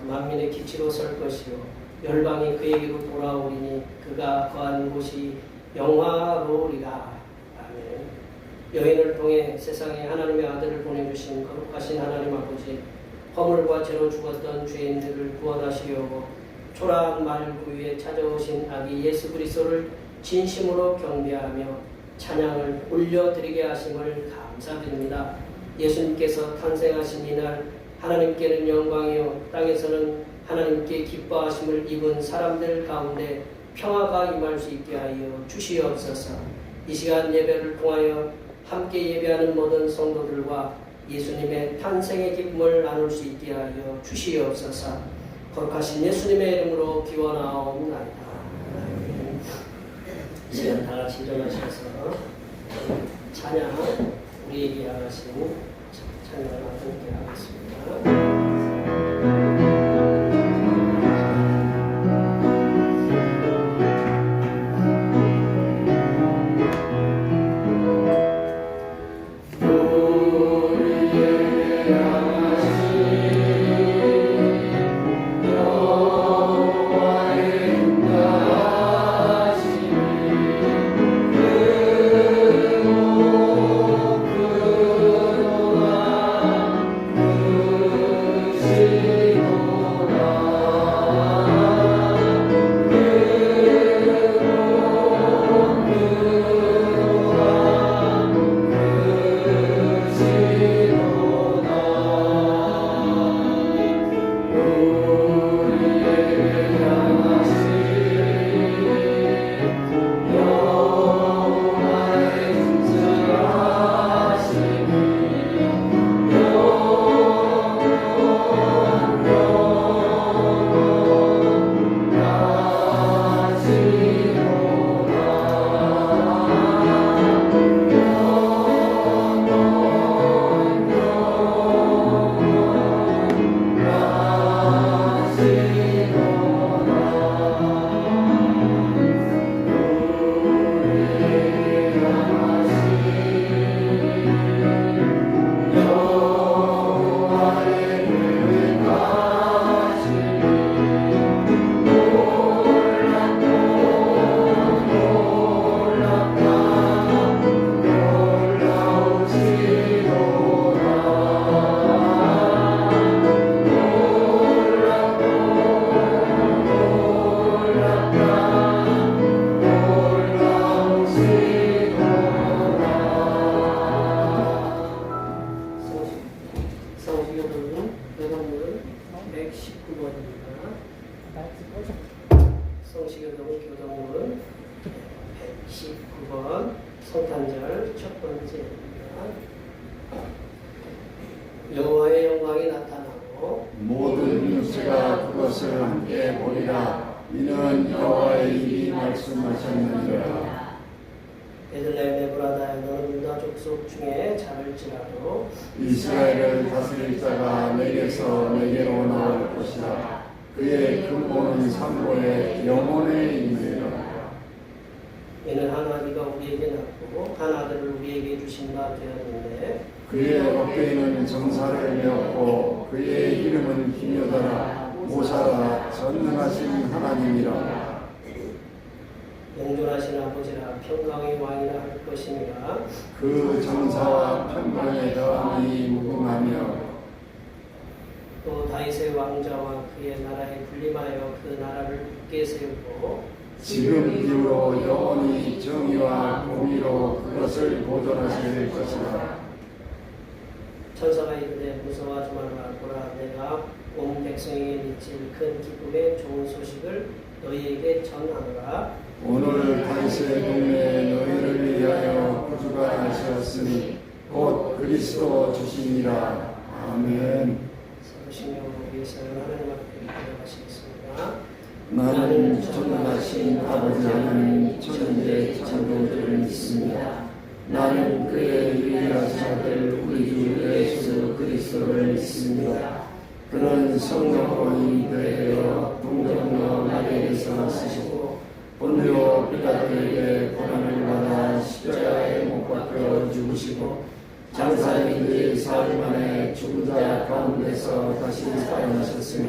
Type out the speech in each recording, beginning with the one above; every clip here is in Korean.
만민의 기치로 설 것이요 열방이 그에게로 돌아오리니 그가 거한 곳이 영화로우리라. 아멘. 여인을 통해 세상에 하나님의 아들을 보내주신 거룩하신 하나님 아버지, 허물과 죄로 죽었던 죄인들을 구원하시려고 초라한 말구 위에 찾아오신 아기 예수 그리스도를 진심으로 경배하며 찬양을 올려드리게 하심을 감사드립니다. 예수님께서 탄생하신 이날 하나님께는 영광이요 땅에서는 하나님께 기뻐하심을 입은 사람들 가운데 평화가 임할 수 있게 하여 주시옵소서. 이 시간 예배를 통하여 함께 예배하는 모든 성도들과 예수님의 탄생의 기쁨을 나눌 수 있게 하여 주시옵소서. 거룩하신 예수님의 이름으로 기원하옵나이다. 이 시간 다 같이 일어나셔서 찬양 우리에게 하신 찬양을 함께 하겠습니다. 성시교동 교동문 119번 성탄절 첫 번째입니다. 여호와의 영광이 나타나고 모든 육체가 그것을 함께 보리라. 이는 여호와의 입이 말씀하셨느니라. 베들레헴의 브라다야 너는 유다 족속 중에 작을지라도 이스라엘을 다스릴 자가 내게서 내게로 나올 것이라. 그의 근본은 산고의 영혼의 임이라. 이는 한 아기가 우리에게 낳고 한 아들을 우리에게 주신 바 되었는데 그의 어깨에는 정사를 메었고 그의 이름은 기묘다라 모사라 전능하신 하나님이라. 영존하신 아버지라 평강의 왕이라 할 것이니라. 그 정사와 평강의 다음이 무궁하며 또 다윗의 왕자와 그의 나라에 군림하여 그 나라를 굳게 세우고 지금 이후로 영원히 정의와 공의로 그것을 보존하실 것이라. 천사가 이르되 무서워하지 말라. 보라 내가 온 백성에게 미칠 큰 기쁨의 좋은 소식을 너희에게 전하노라. 오늘 다윗의 동네에 너희를 위하여 구주가 나셨으니 곧 그리스도 주시니라. 아멘. 서신령으로 위해서는 하나님 앞에 기도하시겠습니다. 나는 전능하신 아버지 하나님 천재 창조주를 믿습니다. 나는 그의 유일하신 아들 우리 주 예수 그리스도를 믿습니다. 그는 성령으로 인도되어 동정녀 마리아에서 쓰시고 본디오 빌라도에게 고난을 받아 십자가에 못 박혀 죽으시고 장사님들이 사흘 만에 죽은 자 가운데서 다시 살아나셨으며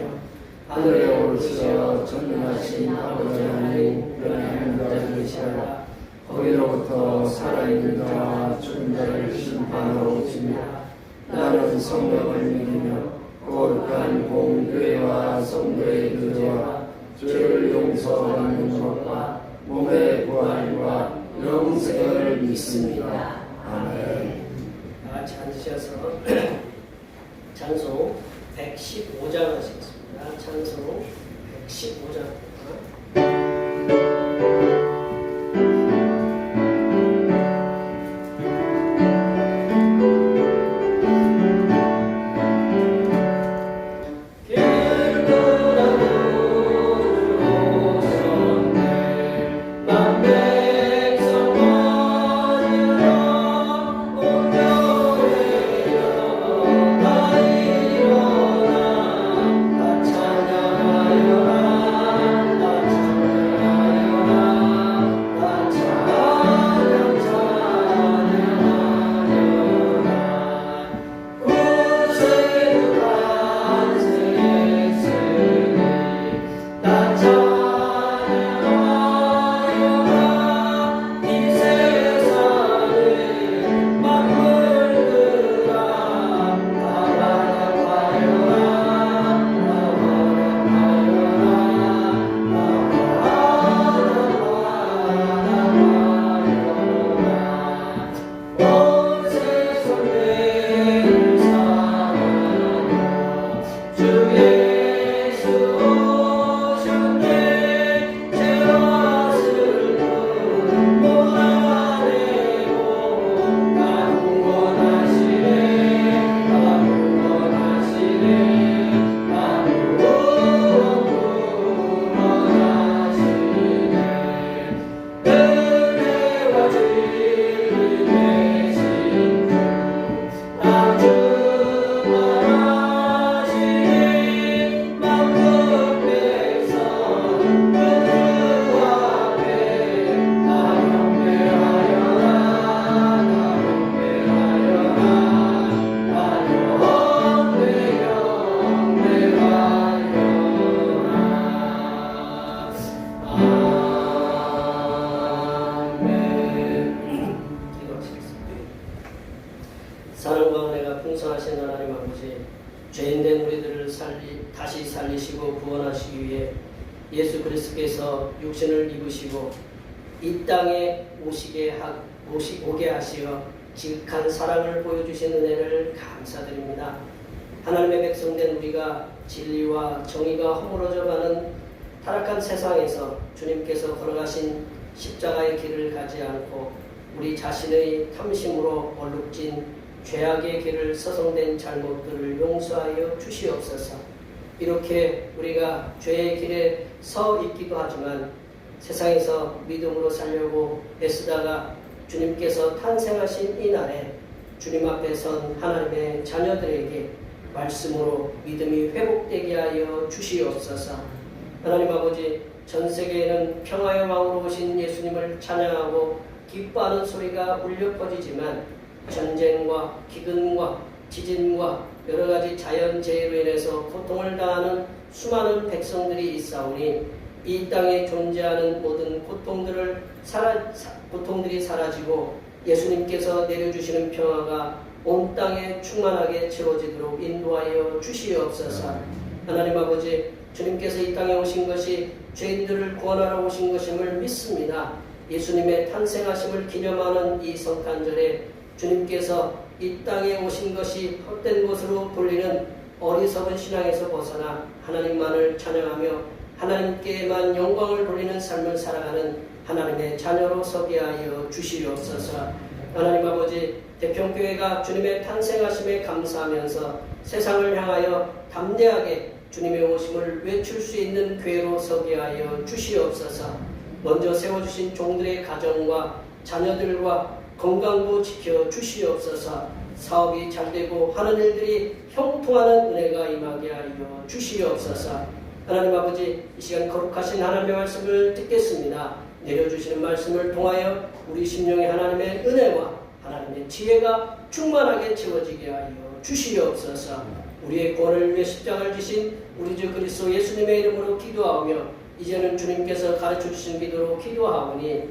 하늘에 오르시어 전능하신 아버지 하나님 영광을 받으시라. 거기로부터 살아있는 자와 죽은 자를 심판하러 오십니다. 나는 성령을 믿으며 거룩한 공교회와 성도의 교제와 죄를 용서받는 것과 몸의 부활과 영생을 믿습니다. 아멘. 다 같이 앉으셔서 찬송 115장 하시겠습니다. 찬송 115장. 사랑과 은혜가 풍성하신 하나님 아버지, 죄인된 우리들을 다시 살리시고 구원하시기 위해 예수 그리스도께서 육신을 입으시고 이 땅에 오게 하시어 지극한 사랑을 보여주신 은혜를 감사드립니다. 하나님의 백성된 우리가 진리와 정의가 허물어져가는 타락한 세상에서 주님께서 걸어가신 십자가의 길을 가지 않고 우리 자신의 탐심으로 얼룩진 죄악의 길을 서성된 잘못들을 용서하여 주시옵소서. 이렇게 우리가 죄의 길에 서 있기도 하지만 세상에서 믿음으로 살려고 애쓰다가 주님께서 탄생하신 이 날에 주님 앞에 선 하나님의 자녀들에게 말씀으로 믿음이 회복되게 하여 주시옵소서. 하나님 아버지, 전 세계에는 평화의 왕으로 오신 예수님을 찬양하고 기뻐하는 소리가 울려 퍼지지만 전쟁과 기근과 지진과 여러 가지 자연재해로 인해서 고통을 당하는 수많은 백성들이 있사오니 이 땅에 존재하는 모든 고통들이 사라지고 예수님께서 내려주시는 평화가 온 땅에 충만하게 채워지도록 인도하여 주시옵소서. 하나님 아버지, 주님께서 이 땅에 오신 것이 죄인들을 구원하러 오신 것임을 믿습니다. 예수님의 탄생하심을 기념하는 이 성탄절에 주님께서 이 땅에 오신 것이 헛된 것으로 돌리는 어리석은 신앙에서 벗어나 하나님만을 찬양하며 하나님께만 영광을 돌리는 삶을 살아가는 하나님의 자녀로 서게 하여 주시옵소서. 하나님 아버지, 대평교회가 주님의 탄생하심에 감사하면서 세상을 향하여 담대하게 주님의 오심을 외칠 수 있는 교회로 서게 하여 주시옵소서. 먼저 세워주신 종들의 가정과 자녀들과 건강도 지켜 주시옵소서. 사업이 잘되고 하는 일들이 형통하는 은혜가 임하게 하여 주시옵소서. 하나님 아버지, 이 시간 거룩하신 하나님의 말씀을 듣겠습니다. 내려주시는 말씀을 통하여 우리 심령에 하나님의 은혜와 하나님의 지혜가 충만하게 채워지게 하여 주시옵소서. 우리의 구원을 위해 십자가를 지신 우리 주 그리스도 예수님의 이름으로 기도하며 이제는 주님께서 가르쳐 주신 기도로 기도하오니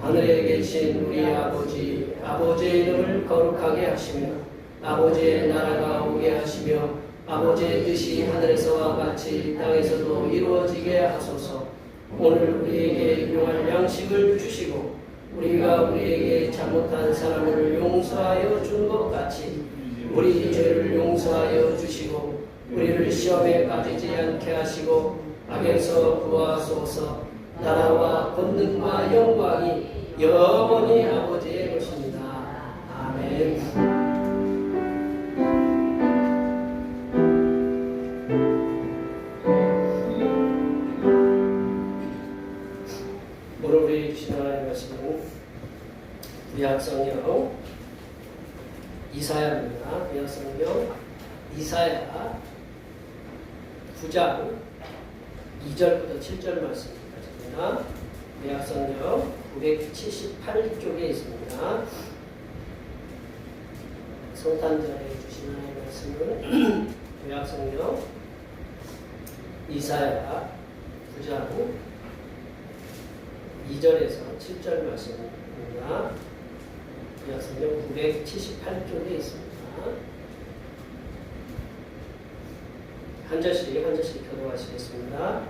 하늘에 계신 우리 아버지의 이름을 거룩하게 하시며 아버지의 나라가 오게 하시며 아버지의 뜻이 하늘에서와 같이 땅에서도 이루어지게 하소서. 오늘 우리에게 일용할 양식을 주시고 우리가 우리에게 잘못한 사람을 용서하여 준 것 같이 우리 죄를 용서하여 주시고 우리를 시험에 빠지지 않게 하시고 악에서 구하소서. 나라와 권능과 영광이 영원히 아버지의 것입니다. 아멘. 오늘 우리 주신 하나님의 말씀은 구약성경 이사야입니다. 구약성경 이사야 9장 2절부터 7절 말씀입니다. 구약성경 978쪽에 있습니다. 성탄절에 주신 하나님의 말씀은 구약성경 이사야 9장 2절에서 7절 말씀입니다. 구약성경 978쪽에 있습니다. 한 절씩 교도하시겠습니다.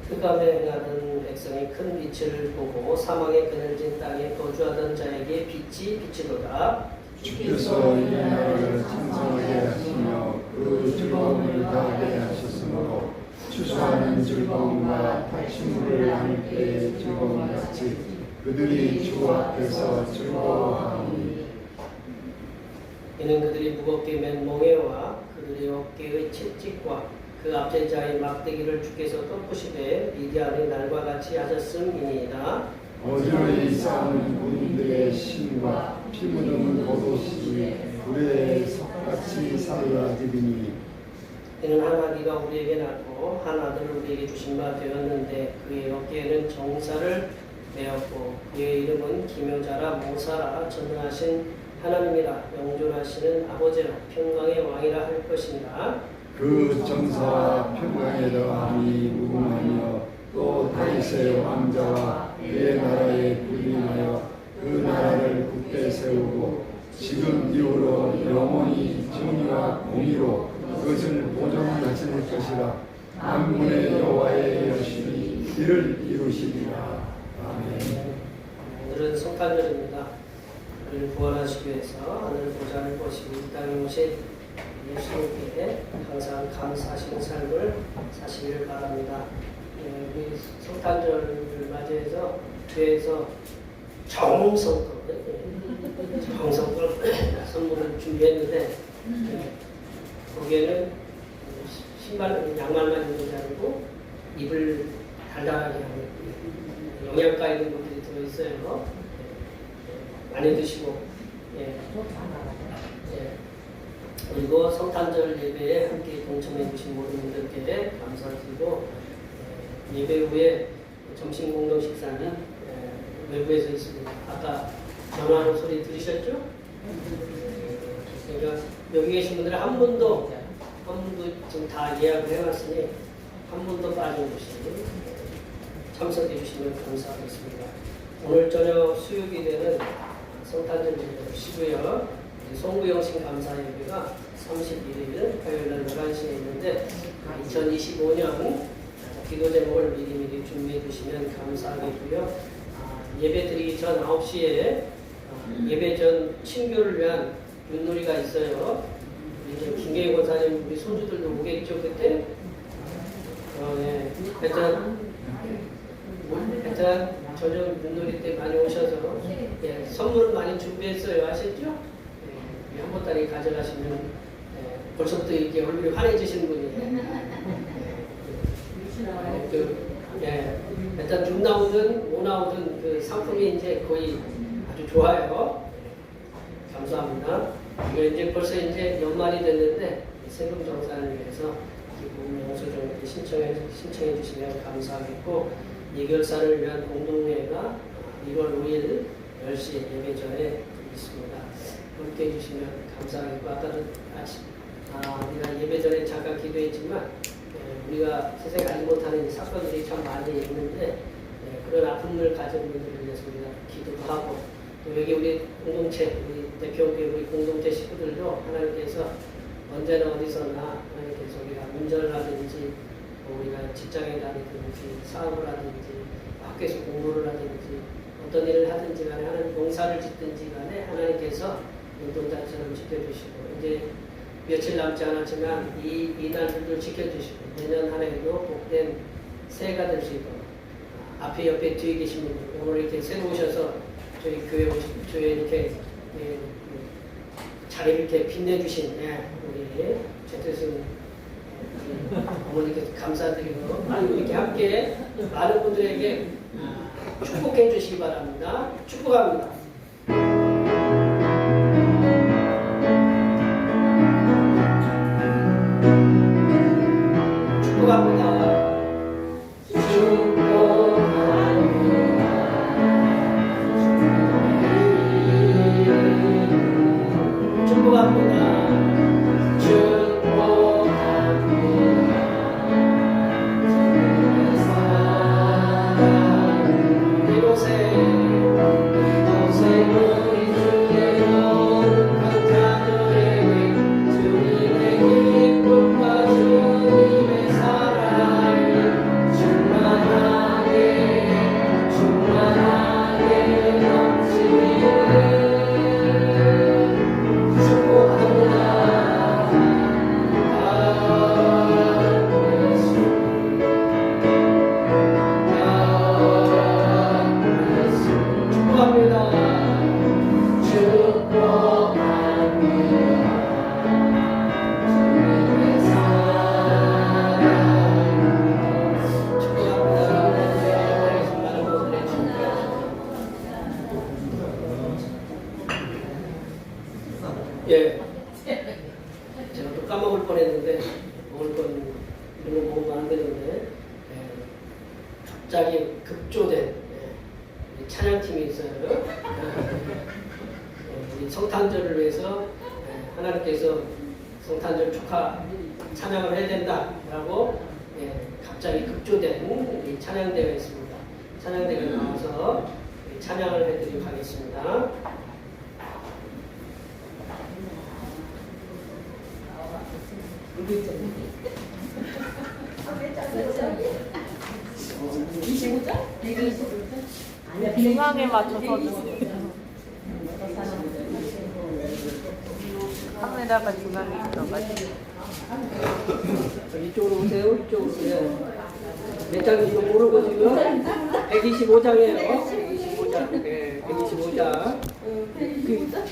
흑암에 행하던 백성이 큰 빛을 보고 사망의 그늘진 땅에 거주하던 자에게 빛이 비치도다. 주께서 이 나라를 창성하게 하시며 그 즐거움을 더하게 하셨으므로 추수하는 즐거움과 탈취물을 나눌 때의 즐거움 같이 그들이 주 앞에서 즐거워하니 이는 그들이 무겁게 맨 멍에와 그들의 어깨의 채찍과 그 압제자의 막대기를 주께서 꺾으시되 미디안의 날과 같이 하셨음이니이다. 어지러이 싸우는 군인들의 신과 피 묻은 겉옷이 불의 석같이 사라지리니 이는 한 아기가 우리에게 낳고 한 아들을 우리에게 주신 바 되었는데 그의 어깨에는 정사를 메었고 그의 이름은 기묘자라 모사라 전능하신 하나님이라 영존하시는 아버지라 평강의 왕이라 할 것이니라. 그 정사와 평강에 더함이 무궁하며 또 다윗의 왕자와 그의 나라에 군림하여 그 나라를 굳게 세우고 지금 이후로 영원히 정의와 공의로 그것을 보존하실 것이라. 만군의 여호와의 여신이 이를 이루시리라. 아멘. 오늘은 성탄절입니다. 우리를 구원하시기 위해서 하늘 보좌를 보시고 이 땅에 오신 예수님께 항상 감사하시는 삶을 사시기를 바랍니다. 우리 성탄절을 맞이해서 교회에서 정성껏 선물을 준비했는데 거기에는 양말만 있는 게 아니고 입을 달달하게 하는 영양가 있는 것들이 들어있어요. 많이 드시고 그리고 성탄절 예배에 함께 동참해 주신 모든 분들께 감사드리고 예배 후에 점심 공동 식사는 외부에서 있습니다. 아까 전화하는 소리 들으셨죠? 그러니까 여기 계신 분들은 한 분도 지금 다 예약을 해놨으니 한 분도 빠진 곳이 참석해 주시면 감사하겠습니다. 오늘 저녁 수요일에는 성탄절 예배를 쉬고요. 송구영신 감사 예배가 31일 화요일날 11시에 있는데 2025년 기도 제목을 미리 준비해 두시면 감사하겠고요. 예배 드리기 전 9시에 예배 전 친교를 위한 윷놀이가 있어요. 이제 김계희 권사님 우리 손주들도 오겠죠 그때? 네. 베테랑 저녁 윷놀이 때 많이 오셔서 선물은 많이 준비했어요. 아셨죠? 한 보따리 가져가시면 벌써부터 이렇게 얼굴이 환해지시는 분이에요. 일단 줌 나오든 못 나오든 그 상품이 이제 거의 아주 좋아요. 감사합니다. 이제 벌써 이제 연말이 됐는데 세금 정산을 위해서 기부 영수증을 신청해 주시면 감사하겠고 예결사를 위한 공동회가 1월 5일 10시 예배 전에 있습니다. 함께 해주시면 감사하겠고 아까도 우리가 예배 전에 잠깐 기도했지만 우리가 세상에 알지 못하는 사건들이 참 많이 있는데 그런 아픔을 가진 분들을 위해서 우리가 기도도 하고 또 여기 우리 공동체, 우리 대표교회 우리 공동체 식구들도 하나님께서 언제나 어디서나 하나님께서 우리가 운전을 하든지 우리가 직장에 다니든지 사업을 하든지 학교에서 공부를 하든지 어떤 일을 하든지 간에 하나님 봉사를 짓든지 간에 하나님께서 운동자처럼 지켜주시고 이제 며칠 남지 않았지만 이 날들도 지켜주시고 내년 한 해도 복된 새해가 될 수 있도록 앞에 옆에 뒤에 계신 분들 오늘 이렇게 새로 오셔서 저희 교회 이렇게 자리를 이렇게 빛내주신 우리 최태승 어머니께 감사드리고 이렇게 함께 많은 분들에게 축복해 주시기 바랍니다. 축복합니다. 축복합니다. 예, 제가 또 까먹을 뻔했는데 먹을 건 이런 거 먹으면 안 되는데 갑자기 급조된 찬양팀이 있어요. 우리 성탄절을 위해서 하나님께서 성탄절 축하 찬양을 해야 된다라고 갑자기 급조된 이 찬양대가 있습니다. 찬양대가 나와서 찬양을 해드리도록 하겠습니다. 중앙에 맞춰서 주세요. 카메라가 중앙에 있어가지고. 이쪽으로 오세요. 이쪽으로 오세요. 몇 장인지 모르고 지금 125장이에요. 125장. 네, 125장. 그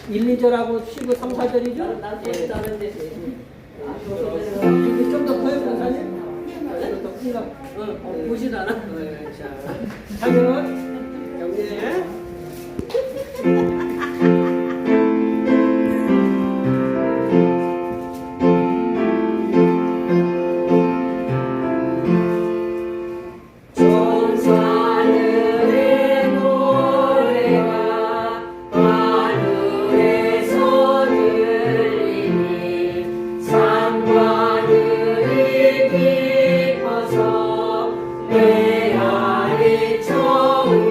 1, 2절하고 쉬고 3, 4절이죠? 이게 좀 더 커요, 사실? 더 큰가? 보진 않아? 자, 창현, 경례. 내 아리 종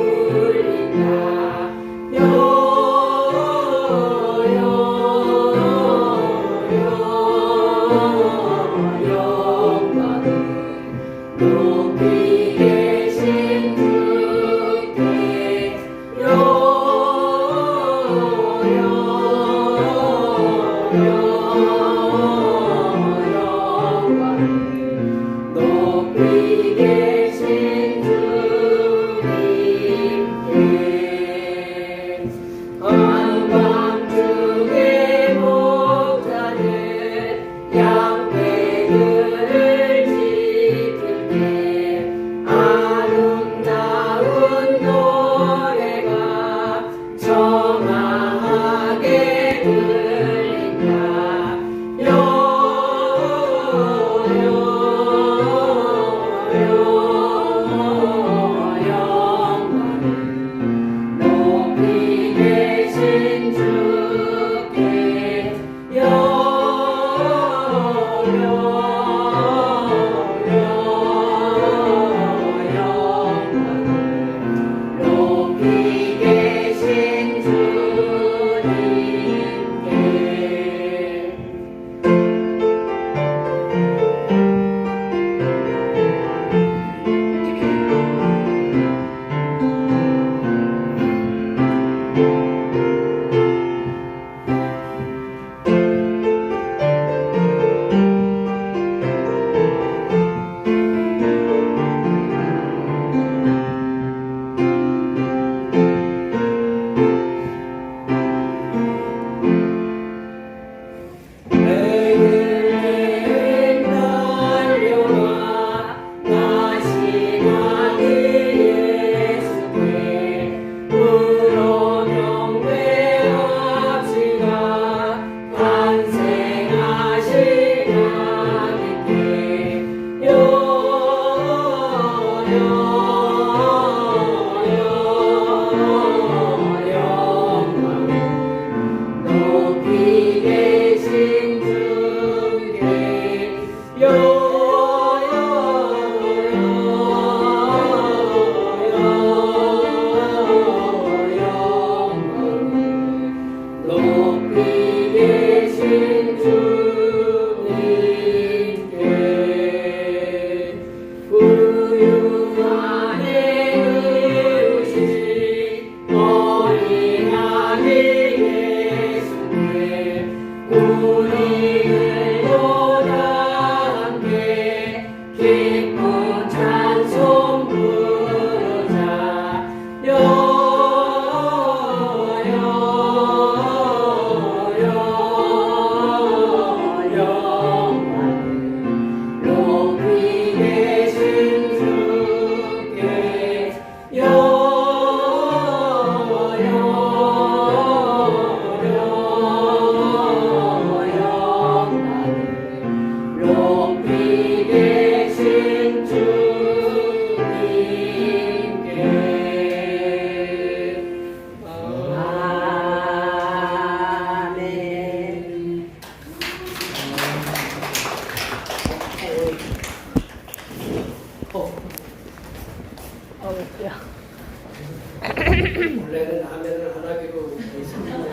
원래는 아멘을 안 하기로 돼 있었는데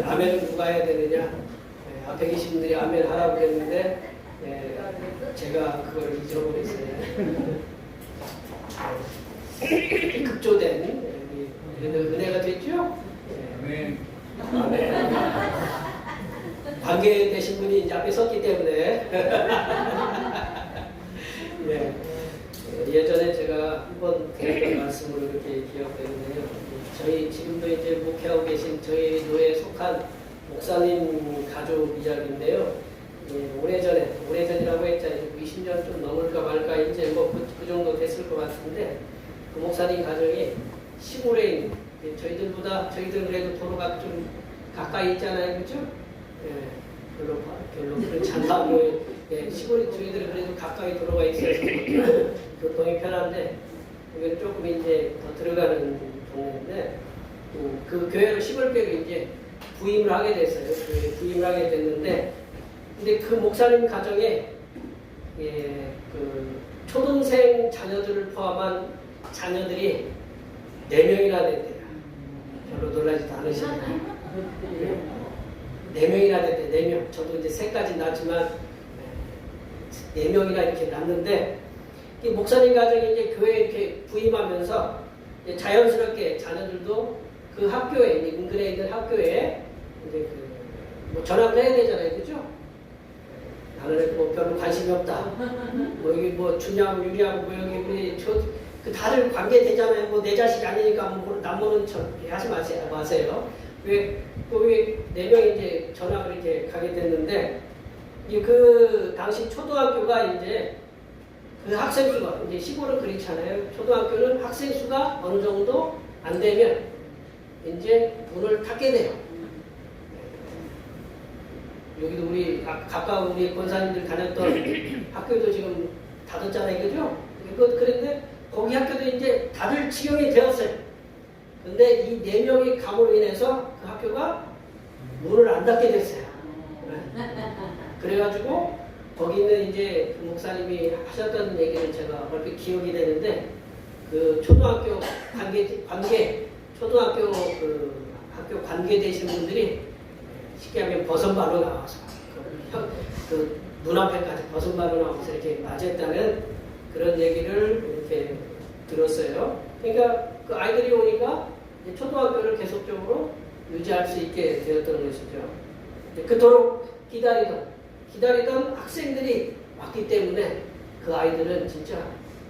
아멘은 누가 해야 되느냐? 앞에 계신 분들이 아멘 하라고 그랬는데 제가 그걸 잊어버렸어요. 급조된 은혜가 됐죠? 아멘. 관계되신 분이 이제 앞에 섰기 때문에 예전에 제가 한번 드렸던 말씀으로 이렇게 기억되는데요. 저희 지금도 이제 목회하고 계신 저희 노예에 속한 목사님 가족 이야기인데요. 오래전이라고 했잖아요. 20년 좀 넘을까 말까 이제 뭐 그 정도 됐을 것 같은데 그 목사님 가정이 시골에 있는 저희들은 그래도 도로가 좀 가까이 있잖아요, 그렇죠? 별로 그렇지 않다. 시골에 저희들은 그래도 가까이 도로가 있어서 교통이 편한데 이건 조금 이제 더 들어가는 동네인데 그 교회를 시골교회로 이제 부임을 하게 됐어요. 부임을 하게 됐는데 근데 그 목사님 가정에 그 초등생 자녀들을 포함한 자녀들이 4명이나 됐대요. 별로 놀라지도 않으시네요. 4명이나 됐대요. 4명. 저도 이제 3까지 낳지만 4명이나 이렇게 낳는데 이 목사님 가정이 이제 교회에 이렇게 부임하면서 이제 자연스럽게 자녀들도 그 학교에 인근에 있는 학교에 이제 뭐 전학을 해야 되잖아요, 그죠? 나는 뭐 별로 관심이 없다. 뭐 여기 뭐 주냐고 유리하고 뭐 여기 우리 그 다들 관계 되잖아요. 뭐 내 자식이 아니니까 뭐 남모는 하지 마세요. 왜 4명이 이제 전학을 이렇게 가게 됐는데 이제 그 당시 초등학교가 이제 그 학생 수가 이제 시골은 그렇잖아요. 초등학교는 학생 수가 어느 정도 안 되면 이제 문을 닫게 돼요. 여기도 우리 가까운 우리 권사님들 다녔던 학교도 지금 닫았잖아요, 그죠? 그런데 거기 학교도 이제 닫을 지경이 되었어요. 근데 이 4명의 감으로 인해서 그 학교가 문을 안 닫게 됐어요. 그래가지고 거기 있는 이제 그 목사님이 하셨던 얘기를 제가 얼핏 기억이 되는데 그 초등학교 초등학교 그 학교 관계 되신 분들이 쉽게 하면 버선발로 나와서 그 눈앞에까지 버선발로 나와서 이렇게 맞았다는 그런 얘기를 이렇게 들었어요. 그러니까 그 아이들이 오니까 초등학교를 계속적으로 유지할 수 있게 되었던 것이죠. 그토록 기다리던 학생들이 왔기 때문에 그 아이들은 진짜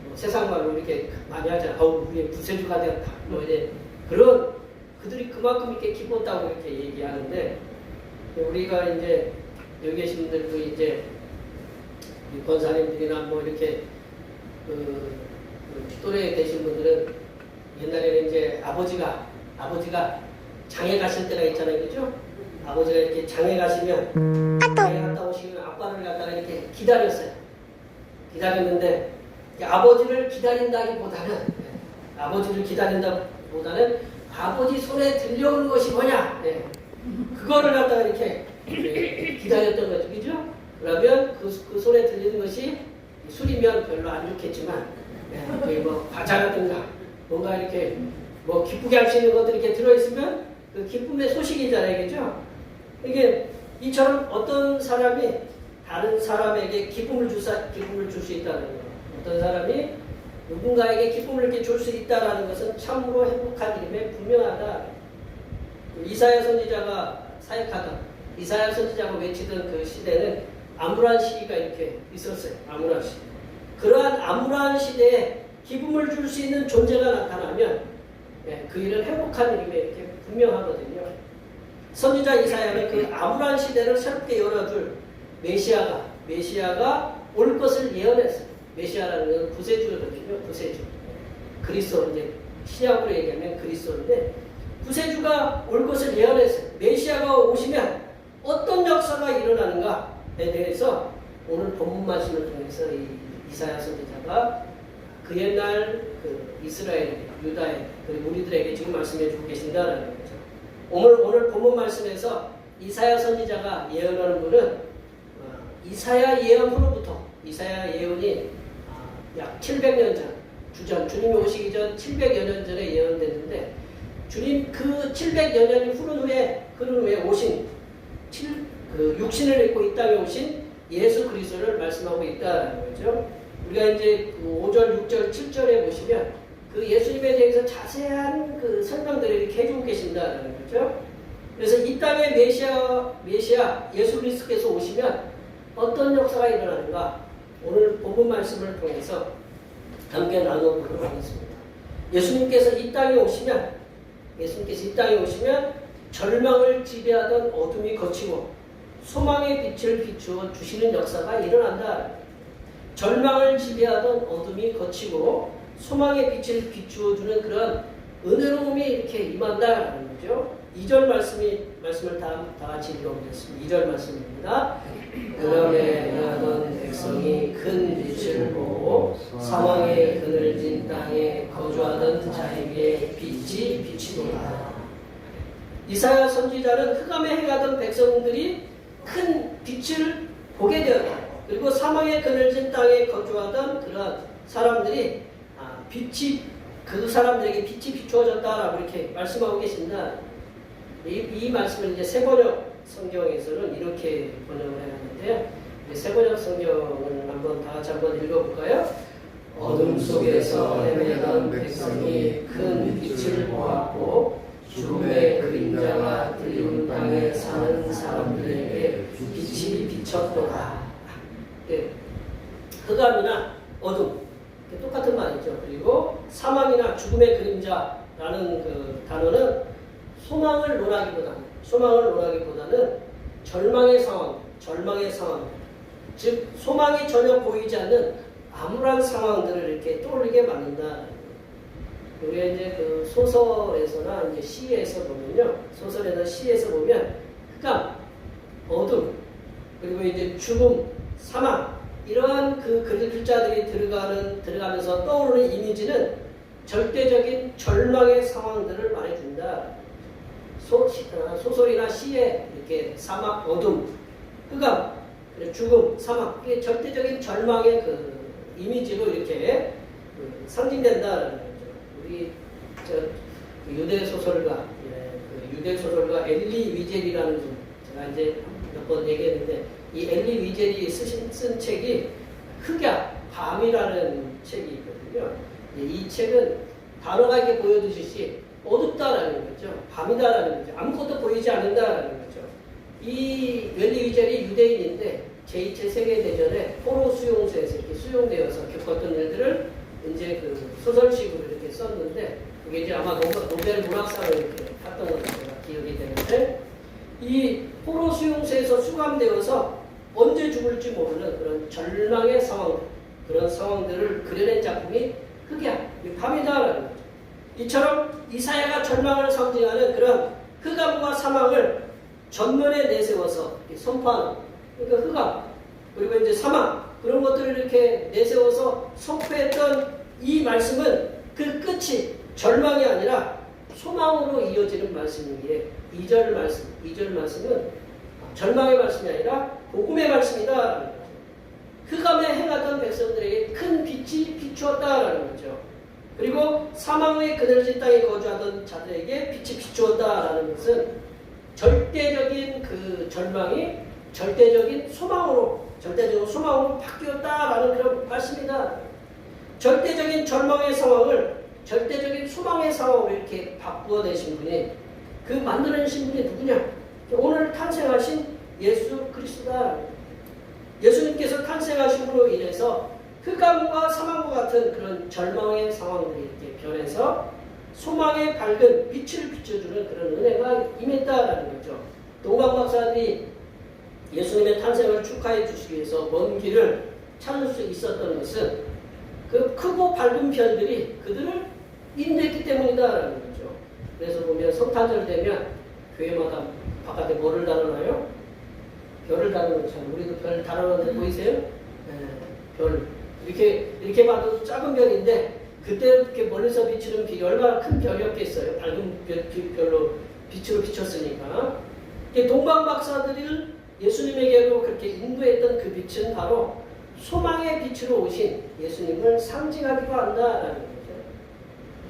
뭐 세상 말로 이렇게 많이 하잖아. 우리의 구세주가 되었다. 뭐 이제 그런 그들이 그만큼 이렇게 기뻤다고 이렇게 얘기하는데 우리가 이제 여기 계신 분들도 이제 권사님들이나 뭐 이렇게 그 또래 되신 분들은 옛날에는 이제 아버지가 장에 가실 때가 있잖아요, 그죠? 아버지가 이렇게 장에 가시면 장에 갔다 오시면 아빠를 갖다가 이렇게 기다렸는데 아버지를 기다린다기보다는 아버지 손에 들려오는 것이 뭐냐? 그거를 갖다가 이렇게 기다렸던 거죠, 그죠? 그러면 그 손에 들리는 것이 술이면 별로 안 좋겠지만 뭐 과자라든가 뭔가 이렇게 뭐 기쁘게 할 수 있는 것들이 이렇게 들어있으면 그 기쁨의 소식이잖아요, 그죠? 이게 이처럼 어떤 사람이 다른 사람에게 기쁨을 줄 수 있다는 거예요. 어떤 사람이 누군가에게 기쁨을 이렇게 줄 수 있다는 것은 참으로 행복한 일임에 분명하다. 이사야 선지자가 사역하던 이사야 선지자가 외치던 그 시대는 암울한 시기가 이렇게 있었어요. 암울한 시대. 그러한 암울한 시대에 기쁨을 줄 수 있는 존재가 나타나면 그 일은 행복한 일임에 이렇게 분명하거든요. 선지자 이사야는 그 암울한 시대를 새롭게 열어줄 메시아가 올 것을 예언했어요. 메시아라는 것은 구세주거든요. 구세주. 그리스도 이제 신약으로 얘기하면 그리스도인데 구세주가 올 것을 예언했어요. 메시아가 오시면 어떤 역사가 일어나는가에 대해서 오늘 본문 말씀을 통해서 이사야 선지자가 그 옛날 그 이스라엘, 유다에 그리고 우리들에게 지금 말씀해주고 계신다라는 거죠. 오늘 본문 말씀에서 이사야 선지자가 예언하는 분은 이사야 예언 후로부터 이사야 예언이 약 700년 전 주님이 오시기 전 700여 년 전에 예언됐는데 700여 년이 흐른 후에 오신 육신을 입고 이 땅에 오신 예수 그리스도를 말씀하고 있다는 거죠. 우리가 이제 5절, 6절, 7절에 보시면 그 예수님에 대해서 자세한 그 설명들을 이렇게 해주고 계신다는 거죠. 그래서 이 땅에 메시아 예수 그리스도께서 오시면 어떤 역사가 일어나는가 오늘 본문 말씀을 통해서 함께 나눠보도록 하겠습니다. 예수님께서 이 땅에 오시면 절망을 지배하던 어둠이 걷히고 소망의 빛을 비추어 주시는 역사가 일어난다. 절망을 지배하던 어둠이 걷히고 소망의 빛을 비추어 주는 그런 은혜로움이 이렇게 임한다는 거죠. 2절 말씀을 다 같이 읽어보겠습니다. 2절 말씀입니다. 그러에 행하던 백성이 큰 빛을 보고 사망의 그늘진 땅에 거주하던 자에게 빛이 비치도다. 이사야 선지자는 흑암에 행하던 백성들이 큰 빛을 보게 되었다. 그리고 사망의 그늘진 땅에 거주하던 그런 사람들이 그 사람들에게 빛이 비추어졌다라고 이렇게 말씀하고 계십니다. 이 말씀을 이제 세번역 성경에서는 이렇게 번역을 해놨는데요. 세번역 성경을 다 같이 한번 읽어볼까요? 어둠 속에서 헤매던 백성이 큰 빛을 보았고 죽음의 그림자가 드리운 땅에 사는 사람들에게 빛이 비쳤도다. 흑암이나 어둠 똑같은 말이죠. 그리고 사망이나 죽음의 그림자라는 그 단어는 소망을 논하기보다는 절망의 상황, 즉 소망이 전혀 보이지 않는 암울한 상황들을 이렇게 떠올리게 만든다. 우리가 이제 그 소설에서나 이제 시에서 보면요, 시에서 보면 흑암, 어둠, 그리고 이제 죽음, 사망 이러한 그 글자들이 들어가면서 떠오르는 이미지는 절대적인 절망의 상황들을 말해준다. 소설이나 시에 이렇게 사막, 어둠, 흑암, 죽음, 사막 이게 절대적인 절망의 그 이미지로 이렇게 상징된다는 거죠. 우리 유대 소설가, 유대 소설가 엘리 위젤이라는 분, 제가 이제 몇 번 얘기했는데 이 엘리 위젤이 쓴 책이 흑야, 밤이라는 책이 있거든요. 이 책은 단어가 이렇게 보여주듯이 어둡다라는 거죠. 밤이다라는 거죠. 아무것도 보이지 않는다라는 거죠. 이 엘리 위젤이 유대인인데 제2차 세계대전에 포로 수용소에서 이렇게 수용되어서 겪었던 일들을 이제 그 소설식으로 이렇게 썼는데 그게 이제 아마 노벨 문학상을 이렇게 탔던 것으로 제가 기억이 되는데 이 포로 수용소에서 수감되어서 언제 죽을지 모르는 그런 절망의 상황, 그런 상황들을 그려낸 작품이 흑야, 밤이다라는 거죠. 이처럼 이사야가 절망을 상징하는 그런 흑암과 사망을 전면에 내세워서 선포하는, 그러니까 흑암, 그리고 이제 사망, 그런 것들을 이렇게 내세워서 선포했던 이 말씀은 그 끝이 절망이 아니라 소망으로 이어지는 말씀이기에 2절 말씀은 절망의 말씀이 아니라 복음의 말씀이다. 흑암에 행하던 백성들에게 큰 빛이 비추었다라는 거죠. 그리고 사망의 그늘진 땅에 거주하던 자들에게 빛이 비추었다라는 것은 절대적인 그 절망이 절대적인 소망으로 바뀌었다라는 그런 말씀이다. 절대적인 절망의 상황을 절대적인 소망의 상황으로 이렇게 바꾸어내신 분이, 그 만들어내신 분이 누구냐? 오늘 탄생하신 예수 그리스도다. 예수님께서 탄생하심으로 인해서 흑암과 사망과 같은 그런 절망의 상황들이 이렇게 변해서 소망의 밝은 빛을 비춰주는 그런 은혜가 임했다라는 거죠. 동방 박사들이 예수님의 탄생을 축하해 주시기 위해서 먼 길을 찾을 수 있었던 것은 그 크고 밝은 별들이 그들을 인도했기 때문이다라는 거죠. 그래서 보면 성탄절 되면 교회마다 바깥에 뭐를 달아놔요? 별을 달아놓은 것처럼 우리도 별 달아놓은 데 보이세요? 네, 별. 이렇게 봐도 작은 별인데 그때 이렇게 멀리서 비추는 빛이 얼마나 큰 별이었겠어요. 밝은 별로 빛으로 비쳤으니까. 동방 박사들을 예수님에게로 그렇게 인도했던 그 빛은 바로 소망의 빛으로 오신 예수님을 상징하기도 한다라는 거죠.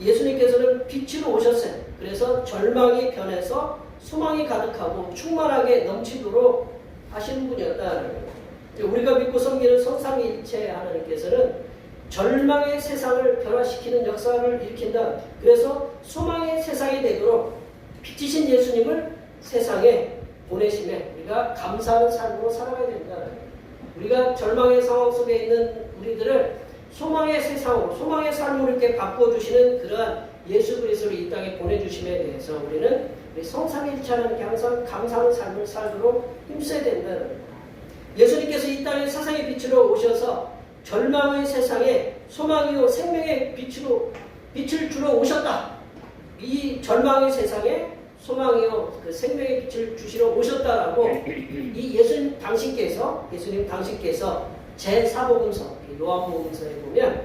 예수님께서는 빛으로 오셨어요. 그래서 절망이 변해서 소망이 가득하고 충만하게 넘치도록 하시는 분이었다는 거예요. 우리가 믿고 섬기는 성삼위일체 하나님께서는 절망의 세상을 변화시키는 역사를 일으킨다. 그래서 소망의 세상이 되도록 빛이신 예수님을 세상에 보내심에 우리가 감사하는 삶으로 살아가야 된다. 우리가 절망의 상황 속에 있는 우리들을 소망의 세상으로, 소망의 삶으로 이렇게 바꿔주시는 그러한 예수 그리스도를 이 땅에 보내주심에 대해서 우리는 우리 성삼위일체 하나님께 항상 감사하는 삶을 살도록 힘써야 된다는 겁니다. 예수님께서 이 땅에 세상의 빛으로 오셔서 절망의 세상에 소망이요 생명의 빛을 주러 오셨다. 이 절망의 세상에 소망이요 그 생명의 빛을 주시러 오셨다라고 이 예수님 당신께서 제4복음서 요한복음서에 보면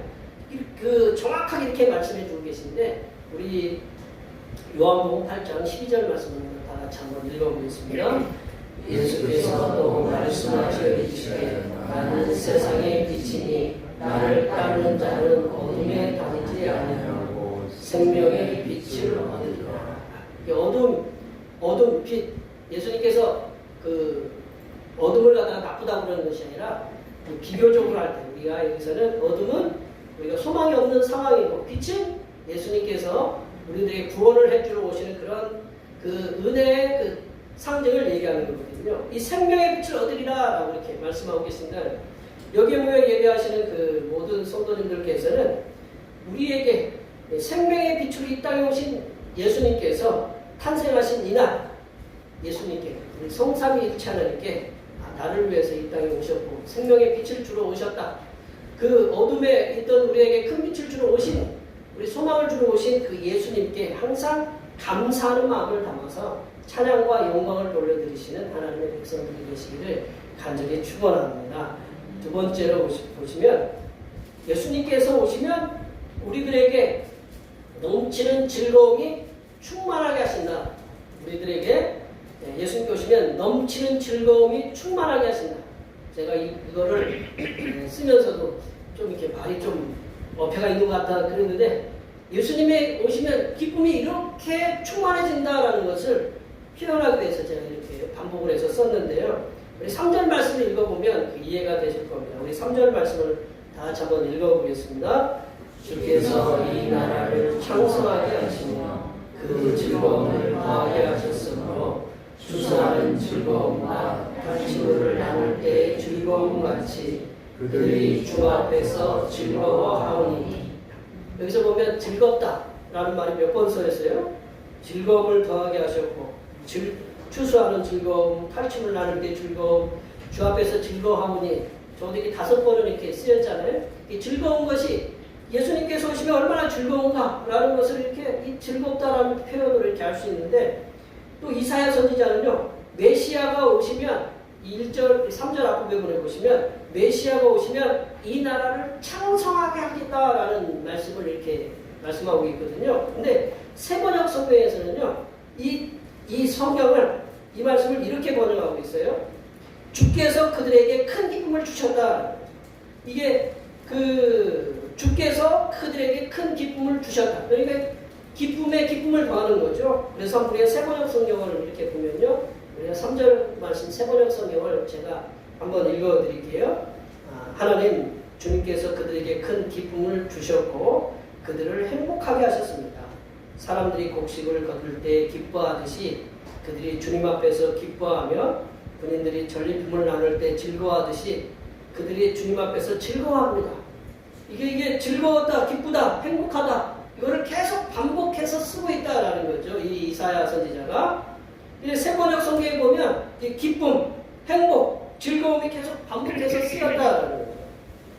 그 정확하게 이렇게 말씀해 주고 계신데 우리 요한복음 8장 12절 말씀을 다 같이 한번 읽어보겠습니다. 예수께서 또 말씀하시어 이르시되 나는 세상의 빛이니 나를 따르는 자는 어둠에 다니지 아니하고 생명의 빛을 얻으리라. 어둠, 빛. 예수님께서 그 어둠을 갖다가 나쁘다고 그러는 것이 아니라 비교적으로 할 때 우리가 여기서는 어둠은 우리가 소망이 없는 상황이고 빛은 예수님께서 우리들에게 구원을 해주러 오시는 그런 그 은혜의 그 상징을 얘기하는 거거든요. 이 생명의 빛을 얻으리라라고 이렇게 말씀하고 계십니다. 여기에 모여 예배하시는 그 모든 성도님들께서는 우리에게 생명의 빛으로 이 땅에 오신 예수님께서 탄생하신 이날 예수님께 우리 성삼위일체 하나님께 나를 위해서 이 땅에 오셨고 생명의 빛을 주러 오셨다. 그 어둠에 있던 우리에게 큰 빛을 주러 오신 우리 소망을 주러 오신 그 예수님께 항상 감사하는 마음을 담아서 찬양과 영광을 돌려드리시는 하나님의 백성들이 되시기를 간절히 축원합니다. 두 번째로 보시면 예수님께서 오시면 우리들에게 넘치는 즐거움이 충만하게 하신다. 우리들에게 예수님께 오시면 넘치는 즐거움이 충만하게 하신다. 제가 이거를 쓰면서도 좀 이렇게 말이 좀 어폐가 있는 것 같다 그랬는데 예수님이 오시면 기쁨이 이렇게 충만해진다라는 것을 표현하기 위해서 제가 이렇게 반복을 해서 썼는데요. 우리 3절 말씀을 읽어보면 그 이해가 되실 겁니다. 우리 3절 말씀을 다 같이 한번 읽어보겠습니다. 주께서 이 나라를 창성하게 하시며 그 즐거움을 더하게 하셨으므로 추수하는 즐거움과 탄식을 나눌 때의 즐거움같이 그들이 주 앞에서 즐거워하오니. 여기서 보면 즐겁다라는 말이 몇 번 써있어요? 즐거움을 더하게 하셨고 추수하는 즐거움, 탈춤을 나눌 때 즐거움, 주 앞에서 즐거워하오니. 저도 이렇게 5번을 이렇게 쓰였잖아요. 이 즐거운 것이 예수님께서 오시면 얼마나 즐거운가라는 것을 이렇게 이 즐겁다라는 표현으로 이렇게 알 수 있는데 또 이사야 선지자는요 메시아가 오시면 1절, 3절 앞부분에 보시면 메시아가 오시면 이 나라를 창성하게 하겠다라는 말씀을 이렇게 말씀하고 있거든요. 근데 세번역 성경에서는요 이 성경을 이 말씀을 이렇게 번역하고 있어요. 주께서 그들에게 큰 기쁨을 주셨다. 이게 주께서 그들에게 큰 기쁨을 주셨다. 그러니까 기쁨에 기쁨을 더하는 거죠. 그래서 우리가 세번역 성경을 이렇게 보면요. 우리가 3절 말씀 세번역 성경을 제가 한번 읽어드릴게요. 하나님 주님께서 그들에게 큰 기쁨을 주셨고 그들을 행복하게 하셨습니다. 사람들이 곡식을 거둘 때 기뻐하듯이 그들이 주님 앞에서 기뻐하며 군인들이 전리품을 나눌 때 즐거워하듯이 그들이 주님 앞에서 즐거워합니다. 이게 즐거웠다, 기쁘다, 행복하다 이거를 계속 반복해서 쓰고 있다라는 거죠. 이 이사야 선지자가. 세번역 성경에 보면 이 기쁨, 행복, 즐거움이 계속 반복해서 쓰였다라는 거죠.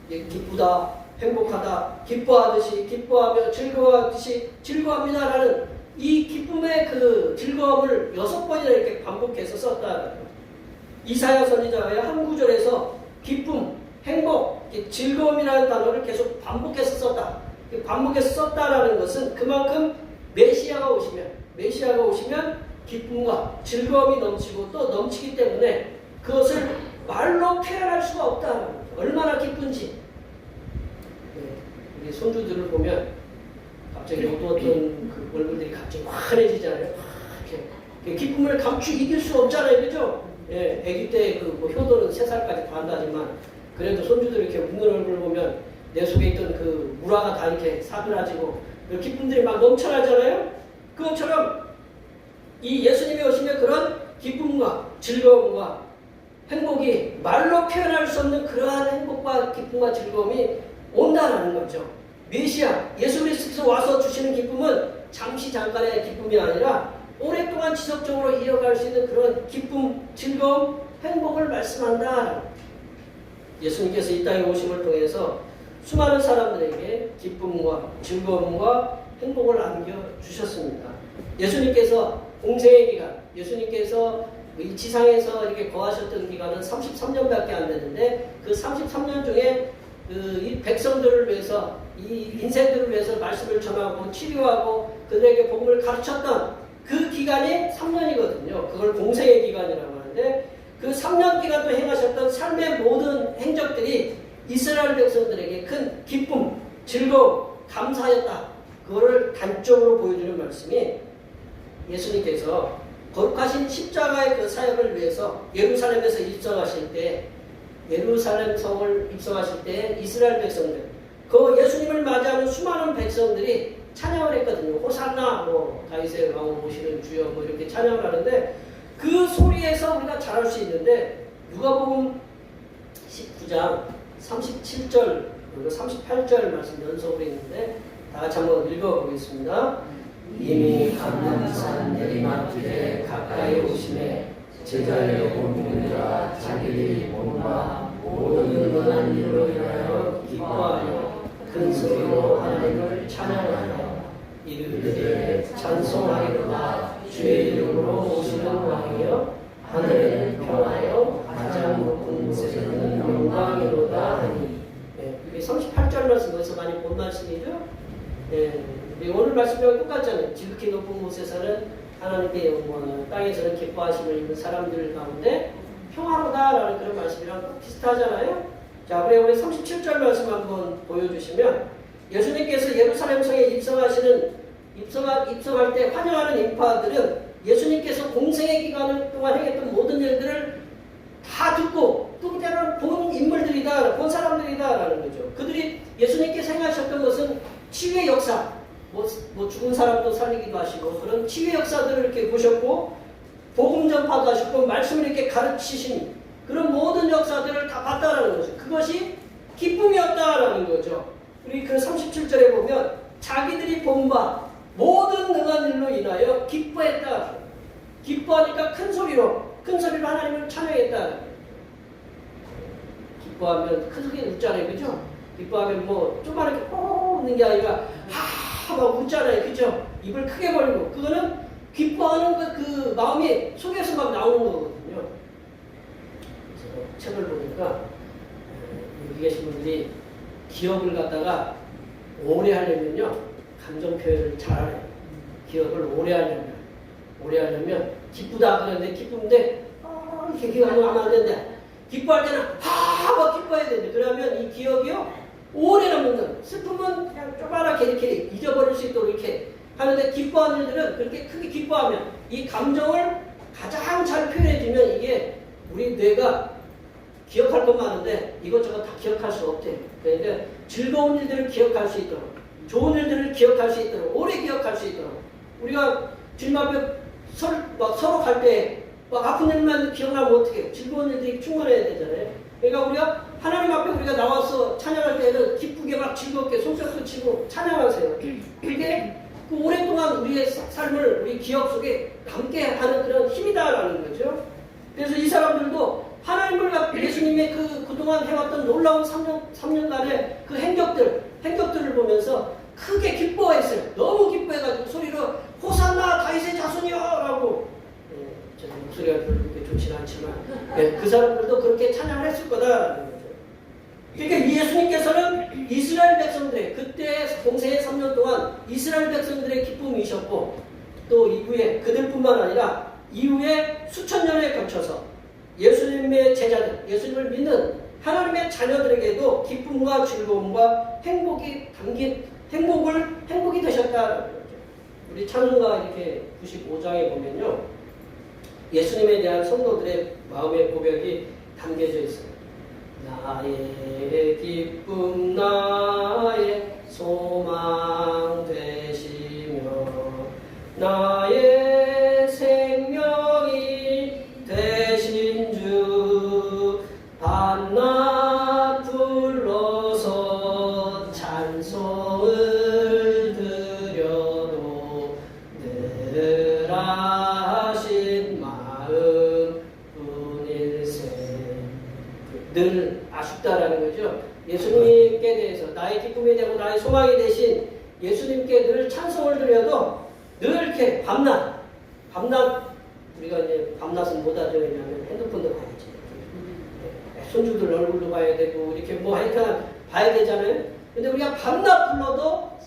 기쁘다, 행복하다, 기뻐하듯이, 기뻐하며 즐거워하듯이 즐거워합니다라는 이 기쁨의 그 즐거움을 6번이나 이렇게 반복해서 썼다라는 거죠. 이사야 선지자의 한 구절에서 기쁨, 행복, 즐거움이라는 단어를 계속 반복해서 썼다. 반복해서 썼다라는 것은 그만큼 메시아가 오시면 기쁨과 즐거움이 넘치고 또 넘치기 때문에 그것을 말로 표현할 수가 없다. 얼마나 기쁜지. 우리 손주들을 보면 갑자기 어떤 그 얼굴들이 갑자기 확 환해지잖아요. 이렇게 기쁨을 감추기 이길 수 없잖아요, 그죠? 예, 아기 때 그 뭐 효도는 3살까지 다 한다지만 그래도 손주들 이렇게 웃는 얼굴 보면 내 속에 있던 그 물화가 다 이렇게 사그라지고 그 기쁨들이 막 넘쳐나잖아요. 그것처럼 이 예수님이 오시면 그런 기쁨과 즐거움과 행복이 말로 표현할 수 없는 그러한 행복과 기쁨과 즐거움이 온다는 거죠. 메시아 예수 그리스도께서 와서 주시는 기쁨은 잠시 잠깐의 기쁨이 아니라 오랫동안 지속적으로 이어갈 수 있는 그런 기쁨, 즐거움, 행복을 말씀한다. 예수님께서 이 땅에 오심을 통해서 수많은 사람들에게 기쁨과 즐거움과 행복을 안겨주셨습니다. 예수님께서 공생의 기간, 예수님께서 이 지상에서 이렇게 거하셨던 기간은 33년밖에 안 됐는데 그 33년 중에 이 백성들을 위해서, 이 인생들을 위해서 말씀을 전하고 치료하고 그들에게 복음을 가르쳤던 그 기간이 3년이거든요. 그걸 공생의 기간이라고 하는데 그 3년 기간 동안 행하셨던 삶의 모든 행적들이 이스라엘 백성들에게 큰 기쁨, 즐거움, 감사였다. 그거를 단적으로 보여주는 말씀이 예수님께서 거룩하신 십자가의 그 사역을 위해서 예루살렘에서 입성하실 때, 예루살렘 성을 입성하실 때 이스라엘 백성들, 그 예수님을 맞이하는 수많은 백성들이 찬양을 했거든요. 호산나, 뭐 다윗의 왕을 모시는 주여, 뭐 이렇게 찬양을 하는데 그 소리에서 우리가 잘할 수 있는데 누가복음 19장 37절 그리고 38절 말씀 연속으로 있는데 다 같이 한번 읽어보겠습니다. 이미 감람산 내리막길에 가까이 오심에 제자의 본문이라 자기들이 본바 모든 은혜한 일로 인하여 기뻐하여 큰 소리로 하나님을 찬양하여 이르되 찬송하리로다 주의 이름으로 오시는 왕이여 하늘에는 평화여 가장 높은 곳에서는 영광이로다 하니. 이게 38절 말씀 어디서 많이 본 말씀이죠? 오늘 말씀과 똑같잖아요. 지극히 높은 곳에서는 하나님께 영광이요 땅에서는 기뻐하심을 입은 사람들 가운데 평화로다라는 그런 말씀이랑 꼭 비슷하잖아요. 자, 그래 우리 37절 말씀 한번 보여주시면 예수님께서 예루살렘 성에 입성할 때 환영하는 인파들은 예수님께서 공생의 기간 동안 행했던 모든 일들을 다 듣고 또 그때는 본 인물들이다, 본 사람들이다라는 거죠. 그들이 예수님께서 행하셨던 것은 치유의 역사, 뭐 죽은 사람도 살리기도 하시고 그런 치유의 역사들을 이렇게 보셨고 복음 전파도 하셨고 말씀을 이렇게 가르치신 그런 모든 역사들을 다 봤다라는 거죠. 그것이 기쁨이었다라는 거죠. 우리 그 37절에 보면 자기들이 본 바 모든 능한 일로 인하여 기뻐했다. 기뻐하니까 큰 소리로 하나님을 찬양했다. 기뻐하면 큰 소리에 웃잖아요, 그죠? 기뻐하면 뭐 조그맣게 웃는 게 아니라 막 웃잖아요, 그죠? 입을 크게 벌리고 그거는 기뻐하는 그 마음이 속에서 막 나오는 거거든요. 그래서 책을 보니까 여기 계신 분들이 기억을 갖다가 오래 하려면요 감정 표현을 잘하래요. 기억을 오래 하려면 기쁘다 그러는데 기쁜데 이렇게 기억하면 안 되는데 기뻐할 때는 막 기뻐해야 되는데 그러면 이 기억이요 오래 남는다. 슬픔은 그냥 쪼그랗게 이렇게 잊어버릴 수 있도록 이렇게 하는데 기뻐하는 일들은 그렇게 크게 기뻐하면 이 감정을 가장 잘 표현해주면 이게 우리 뇌가 기억할 건 많은데 이것저것 다 기억할 수 없대. 그러니까 즐거운 일들을 기억할 수 있도록 좋은 일들을 기억할 수 있도록 오래 기억할 수 있도록 우리가 주님 앞에 서로 갈 때 막 아픈 일만 기억나면 어떻게 해요? 즐거운 일들이 충분해야 되잖아요. 그러니까 우리가 하나님 앞에 우리가 나와서 찬양할 때는 기쁘게 막 즐겁게 손뼉도 치고 찬양하세요. 그게 그 오랫동안 우리의 삶을 우리 기억 속에 남게 하는 그런 힘이다라는 거죠. 그래서 이 사람들도 하나님을 예수님의 그동안 해왔던 놀라운 3년간의 그 행적들을 보면서 크게 기뻐했어요. 너무 기뻐해가지고 소리로 호산나 다윗의 자손이여 라고 저는 목소리가 별로 그렇게 좋지는 않지만 그 사람들도 그렇게 찬양을 했을 거다라는 거죠. 그러니까 예수님께서는 이스라엘 백성들의 그때 공생의 3년 동안 이스라엘 백성들의 기쁨이셨고 또 이후에 그들뿐만 아니라 이후에 수천 년에 걸쳐서 예수님의 제자들, 예수님을 믿는 하나님의 자녀들에게도 기쁨과 즐거움과 행복이 담긴 행복이 되셨다는 거죠. 우리 찬송가 이렇게 95장에 보면요. 예수님에 대한 성도들의 마음의 고백이 담겨져 있어요. 나의 기쁨 나의 소망 되시며 나의 생명이 되신 주 밤낮 불러서 찬송을 드려도 늘 하신 마음 뿐일세. 늘 아쉽다라는 거죠. 예수님께 대해서 나의 기쁨이 되고 나의 소망이 되신 예수님께 늘 찬송을 드려도 늘 이렇게 밤낮 우리가 이제 밤낮은 못 하죠. 왜냐하면 핸드폰도 봐야지. 손주들 얼굴도 봐야 되고 이렇게 뭐 하여튼 봐야 되잖아요. 근데 우리가 밤낮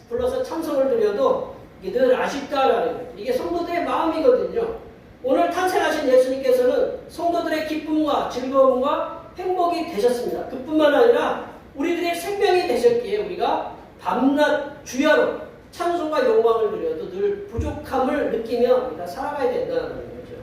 불러서 찬송을 드려도 이게 늘 아쉽다라는 거예요. 이게 성도들의 마음이거든요. 오늘 탄생하신 예수님께서는 성도들의 기쁨과 즐거움과 행복이 되셨습니다. 그뿐만 아니라 우리들의 생명이 되셨기에 우리가 밤낮 주야로 찬송과 영광을 드려도 늘 부족함을 느끼며 우리가 살아가야 된다는 거죠.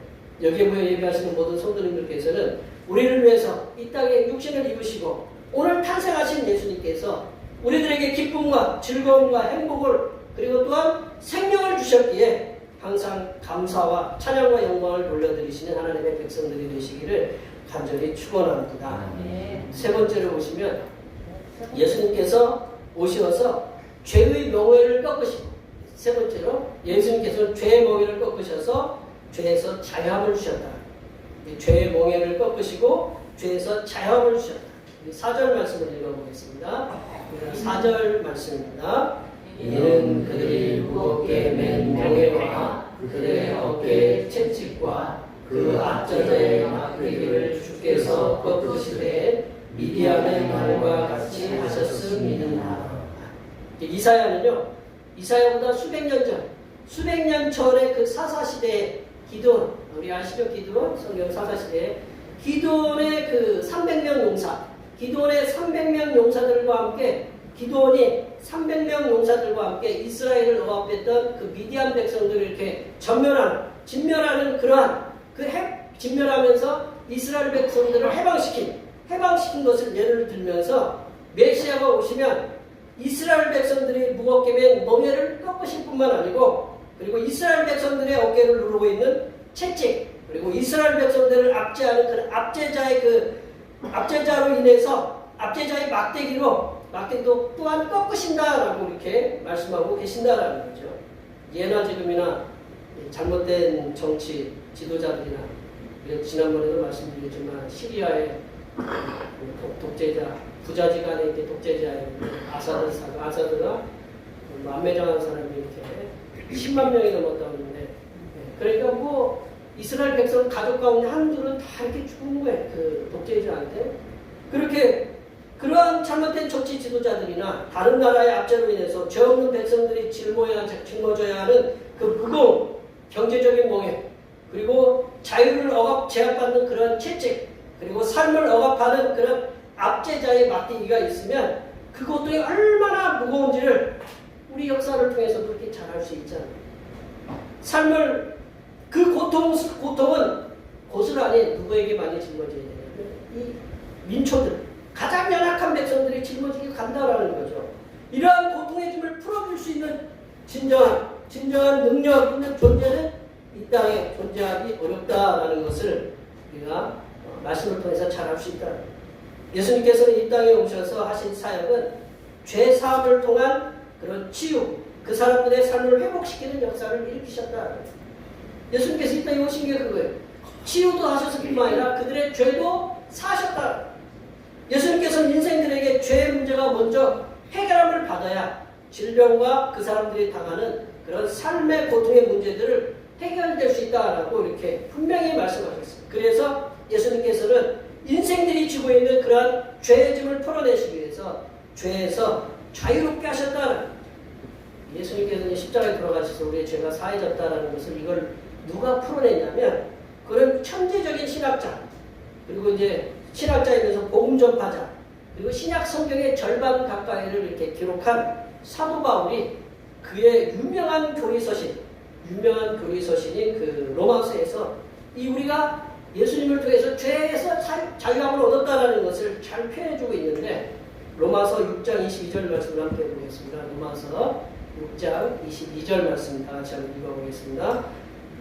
여기에 모여 예배하시는 모든 성도님들께서는 우리를 위해서 이 땅에 육신을 입으시고 오늘 탄생하신 예수님께서 우리들에게 기쁨과 즐거움과 행복을 그리고 또한 생명을 주셨기에 항상 감사와 찬양과 영광을 돌려드리시는 하나님의 백성들이 되시기를 간절히 축원합니다. 세 번째로 보시면 예수님께서 오셔서 죄의 멍에를 꺾으시고 세 번째로 예수님께서 죄의 멍에를 꺾으셔서 죄에서 자유함을 주셨다. 죄의 멍에를 꺾으시고 죄에서 자유함을 주셨다. 4절 말씀을 읽어보겠습니다. 4절 말씀입니다. 이는 그들이 무겁게 맨 멍에와 그들의 어깨의 채찍과 그 앞전에 막대기를 주께서 꺾으시되 미디안의 말과 같이 하셨음이니라. 이사야는요, 이사야보다 수백 년 전에 그 사사시대에 기드온, 우리 아시죠? 기드온? 성경 사사시대에 기드온의 그 300명 용사, 기드온의 300명 용사들과 함께 기드온이 300명 용사들과 함께 이스라엘을 억압했던 그 미디안 백성들을 이렇게 진멸하는 그러한 진멸하면서 이스라엘 백성들을 해방시킨 것을 예를 들면서 메시아가 오시면 이스라엘 백성들이 무겁게 맨 멍에를 꺾으실 뿐만 아니고 그리고 이스라엘 백성들의 어깨를 누르고 있는 채찍 그리고 이스라엘 백성들을 압제하는 그 압제자로 인해서 압제자의 막대기도 또한 꺾으신다라고 이렇게 말씀하고 계신다라는 거죠. 예나 지금이나 잘못된 정치 지도자들이나 지난번에도 말씀드렸지만 시리아의 독재자 부자지간에 이렇게 독재자의 아사드가 만매장한 사람이 이렇게 10만 명이 넘었다는데 그러니까 뭐 이스라엘 백성 가족 가운데 한둘은 다 이렇게 죽은 거예요. 그 독재자한테. 그렇게 그러한 잘못된 정치 지도자들이나 다른 나라의 압제로 인해서 죄 없는 백성들이 짊어져야 하는 그 무거운 경제적인 멍에 그리고 자유를 제압받는 그런 채찍 그리고 삶을 억압하는 그런 압제자의 막대기가 있으면 그것들이 얼마나 무거운지를 우리 역사를 통해서도 그렇게 잘 알 수 있잖아요. 삶을 그 고통은 고스란히 누구에게 많이 짊어져야 되냐면 이 민초들 가장 연약한 백성들이 짊어지게 간다라는 거죠. 이러한 고통의 짐을 풀어줄 수 있는 진정한 능력 있는 존재는 이 땅에 존재하기 어렵다라는 것을 우리가 말씀을 통해서 잘 알 수 있다. 예수님께서는 이 땅에 오셔서 하신 사역은 죄 사함을 통한 그런 치유, 그 사람들의 삶을 회복시키는 역사를 일으키셨다. 예수님께서 이 땅에 오신 게 그거예요. 치유도 하셔서 뿐만 아니라 그들의 죄도 사하셨다. 예수님께서는 인생들에게 죄의 문제가 먼저 해결함을 받아야 질병과 그 사람들이 당하는 그런 삶의 고통의 문제들을 해결될 수 있다라고 이렇게 분명히 말씀하셨어요. 그래서 예수님께서는 인생들이 지고 있는 그러한 죄의 짐을 풀어내시기 위해서 죄에서 자유롭게 하셨다는 예수님께서는 십자가에 돌아가셔서 우리의 죄가 사해졌다는 것을 이걸 누가 풀어내냐면 그런 천재적인 신학자 그리고 이제 신학자이면서 복음 전파자 그리고 신약 성경의 절반 가까이를 이렇게 기록한 사도 바울이 그의 유명한 교리서신 유명한 교리 서신인 그 로마서에서 이 우리가 예수님을 통해서 죄에서 자유함을 얻었다라는 것을 잘 표현해주고 있는데 로마서 6장 22절 말씀을 함께 보겠습니다. 로마서 6장 22절 말씀 다 같이 한번 읽어보겠습니다.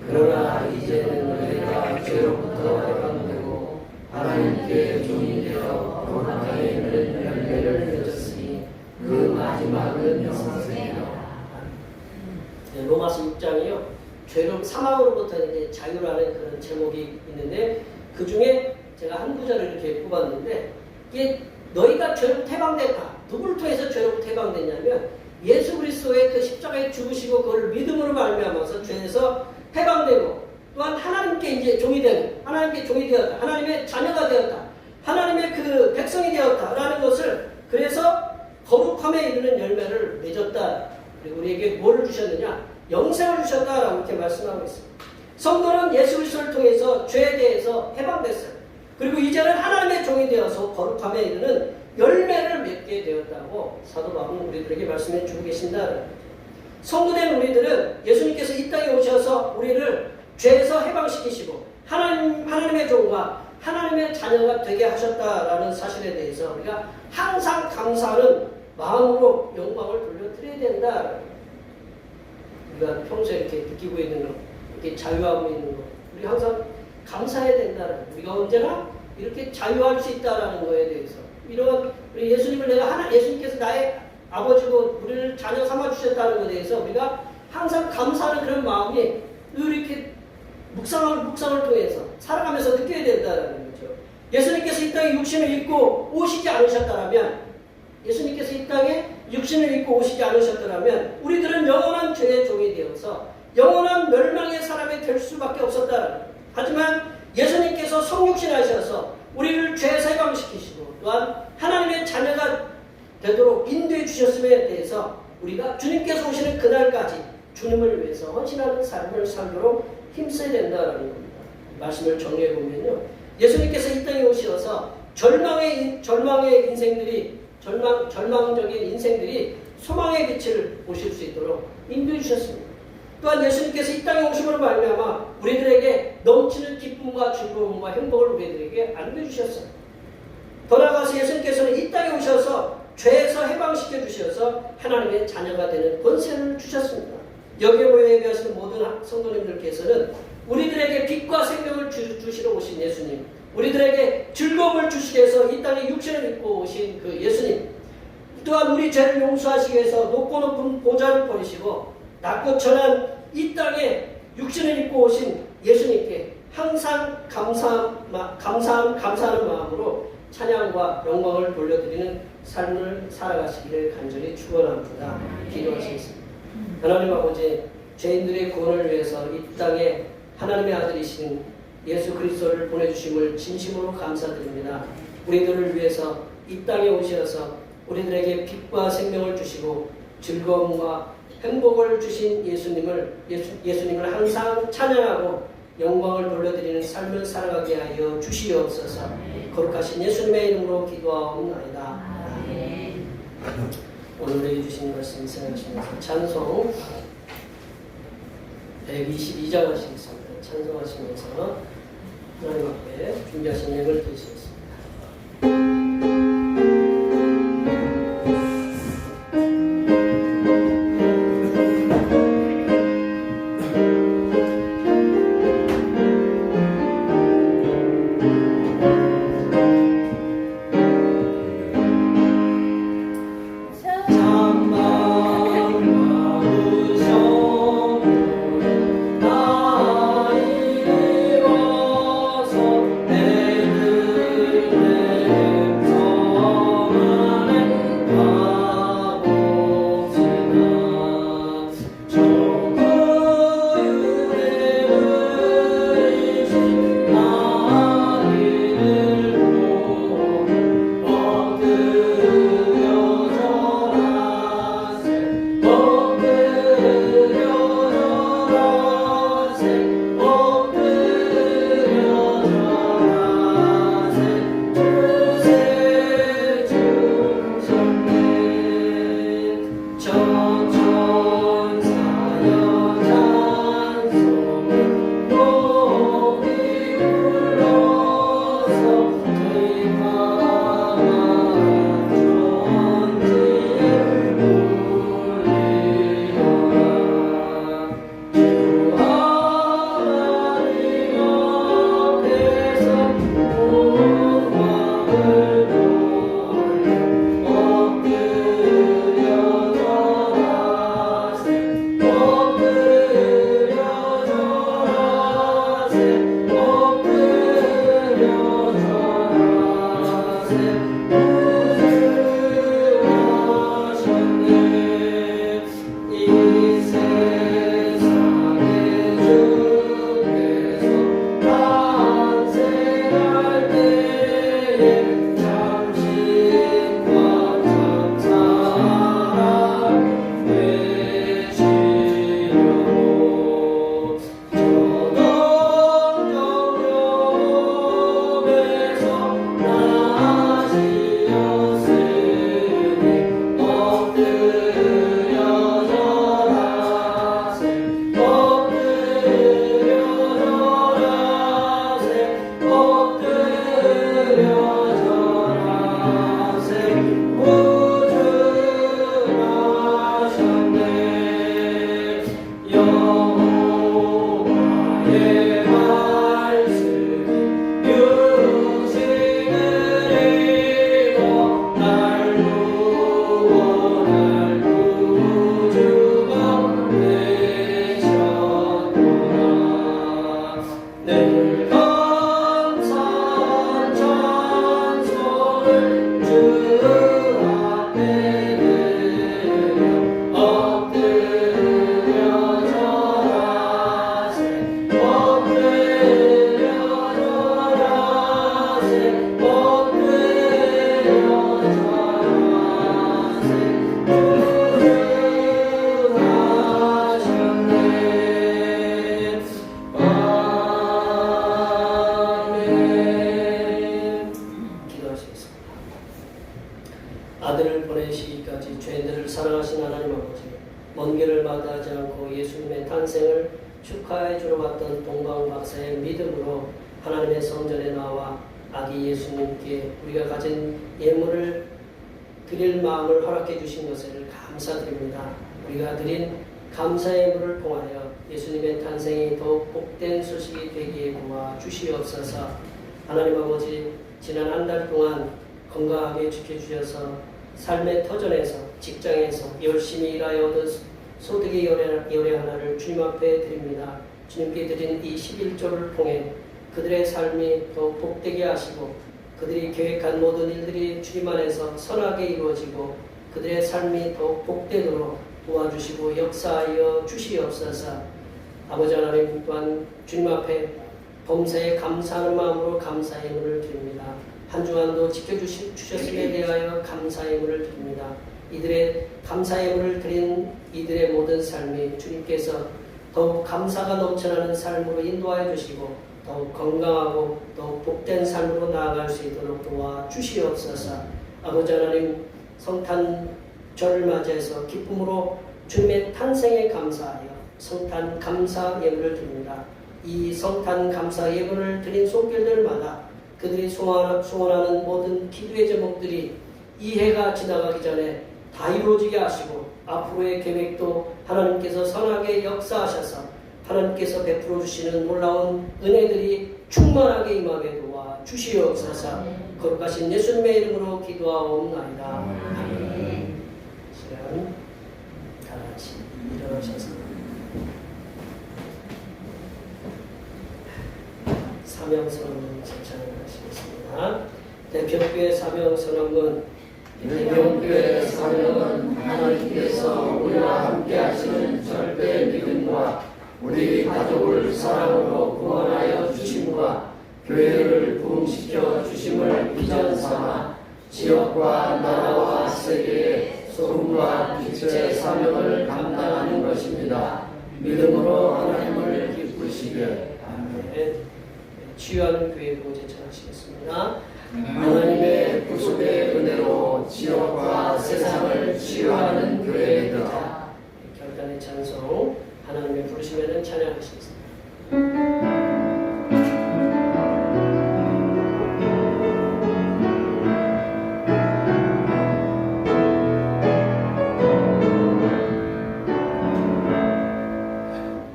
그러나 이제는 너희가 죄로부터 해방되고 하나님께 종이 되어 거룩하게 있는 열매를 맺었으니 그 마지막은 영생이라. 로마서 6장이요. 죄로 사망으로부터 이제 자유라는 그런 제목이 있는데 그 중에 제가 한 구절을 이렇게 뽑았는데 이게 너희가 죄로부터 해방됐다. 누구를 통해서 죄로부터 해방됐냐면 예수 그리스도의 그 십자가에 죽으시고 그걸 믿음으로 말미암아서 죄에서 해방되고 또한 하나님께 이제 종이 되는 하나님께 종이 되었다. 하나님의 자녀가 되었다. 하나님의 그 백성이 되었다라는 것을 그래서 거룩함에 이르는 열매를 맺었다. 그리고 우리에게 뭐를 주셨느냐? 영생을 주셨다라고 이렇게 말씀하고 있습니다. 성도는 예수 그리스도를 통해서 죄에 대해서 해방됐어요. 그리고 이제는 하나님의 종이 되어서 거룩함에 이르는 열매를 맺게 되었다고 사도 바울은 우리들에게 말씀해 주고 계신다. 성도된 우리들은 예수님께서 이 땅에 오셔서 우리를 죄에서 해방시키시고 하나님의 종과 하나님의 자녀가 되게 하셨다라는 사실에 대해서 우리가 항상 감사하는 마음으로 영광을 돌려드려야 된다. 우리가 평소에 이렇게 느끼고 있는 것, 이렇게 자유하고 있는 것, 우리 항상 감사해야 된다. 우리가 언제나 이렇게 자유할 수 있다라는 거에 대해서 이런 우리 예수님을 예수님께서 나의 아버지고 우리를 자녀 삼아 주셨다는 것에 대해서 우리가 항상 감사하는 그런 마음이 늘 이렇게 묵상을 통해서 살아가면서 느껴야 된다는 거죠. 예수님께서 이 땅에 육신을 입고 오시지 않으셨다면 예수님께서 이 땅에 육신을 입고 오시지 않으셨더라면 우리들은 영원한 죄의 종이 되어서 영원한 멸망의 사람이 될 수밖에 없었다. 하지만 예수님께서 성육신하셔서 우리를 죄에서 해방시키시고 또한 하나님의 자녀가 되도록 인도해 주셨음에 대해서 우리가 주님께서 오시는 그날까지 주님을 위해서 헌신하는 삶을 살도록 힘써야 된다는 겁니다. 말씀을 정리해 보면요, 예수님께서 이 땅에 오셔서 절망적인 인생들이 소망의 빛을 보실 수 있도록 인도해 주셨습니다. 또한 예수님께서 이 땅에 오심으로 말미암아 우리들에게 넘치는 기쁨과 즐거움과 행복을 우리들에게 안겨주셨어요. 더 나아가서 예수님께서는 이 땅에 오셔서 죄에서 해방시켜 주셔서 하나님의 자녀가 되는 권세를 주셨습니다. 여기에 모여 예배하시는 모든 성도님들께서는 우리들에게 빛과 생명을 주시러 오신 예수님, 우리들에게 즐거움을 주시기 위해서 이 땅에 육신을 입고 오신 그 예수님, 또한 우리 죄를 용서하시기 위해서 높고 높은 보좌를 버리시고 낮고 천한 이 땅에 육신을 입고 오신 예수님께 항상 감사하는 마음으로 찬양과 영광을 돌려드리는 삶을 살아가시기를 간절히 축원합니다. 기도하시겠습니다. 하나님 아버지, 죄인들의 구원을 위해서 이 땅에 하나님의 아들이신 예수 그리스도를 보내주심을 진심으로 감사드립니다. 우리들을 위해서 이 땅에 오셔서 우리들에게 빛과 생명을 주시고 즐거움과 행복을 주신 예수님을 항상 찬양하고 영광을 돌려드리는 삶을 살아가게 하여 주시옵소서. 거룩하신 예수님의 이름으로 기도하옵나이다. 오늘 해주신 말씀 생각하시면서 찬송 122장 하시겠습니다. 찬송하시면서 하나님 앞에 준비하신 예물 드리시겠습니다. 나이 와서 애들 아들을 보내시기까지 죄인들을 사랑하신 하나님 아버지, 먼 길을 마다하지 않고 예수님의 탄생을 축하해 주러 왔던 동방 박사의 믿음으로 하나님의 성전에 나와 아기 예수님께 우리가 가진 예물을 드릴 마음을 허락해 주신 것을 감사드립니다. 우리가 드린 감사 예물을 통하여 예수님의 탄생이 더욱 복된 소식이 되기에 도와주시옵소서. 하나님 아버지, 지난 한 달 동안 건강하게 지켜주셔서 삶의 터전에서, 직장에서 열심히 일하여 얻은 소득의 열애 하나를 주님 앞에 드립니다. 주님께 드린 이 11조를 통해 그들의 삶이 더욱 복되게 하시고 그들이 계획한 모든 일들이 주님 안에서 선하게 이루어지고 그들의 삶이 더욱 복되도록 도와주시고 역사하여 주시옵소서. 아버지 하나님 또한 주님 앞에 범사에 감사하는 마음으로 감사의 예물을 드립니다. 한 주간도 지켜주셨음에 대하여 감사의 예물을 드립니다. 이들의 감사의 예물을 드린 이들의 모든 삶이 주님께서 더욱 감사가 넘쳐나는 삶으로 인도하여 주시고 더욱 건강하고 더욱 복된 삶으로 나아갈 수 있도록 도와주시옵소서. 아버지 하나님, 성탄절을 맞이해서 기쁨으로 주님의 탄생에 감사하여 성탄 감사 예물을 드립니다. 이 성탄 감사 예물을 드린 손길들마다 그들이 소원하는 모든 기도의 제목들이 이 해가 지나가기 전에 다 이루어지게 하시고 앞으로의 계획도 하나님께서 선하게 역사하셔서 하나님께서 베풀어 주시는 놀라운 은혜들이 충만하게 임하게 도와 주시옵소서. 거룩하신 예수님의 이름으로 기도하옵나이다. 아멘. 시간 다 같이 일어나셔서 사명선언문 제창을 하시겠습니다. 대평교회 사명선언문. 대평교회 사명은 하나님께서 우리와 함께 하시는 절대 믿음과 우리 가족을 사랑으로 구원하여 주심과 교회를 부흥시켜 주심을 비전 삼아 지역과 나라와 세계의 소금과 빛의 사명을 감당하는 것입니다. 믿음으로 하나님을 기쁘시게. 아멘. 치유하는 교회 공제 전하시겠습니다. 하나님의 구속의 은혜로 지역과 세상을 치유하는 교회이다. 결단의 찬송, 하나님의 부르심에는 찬양하시겠습니다.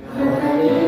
하나님의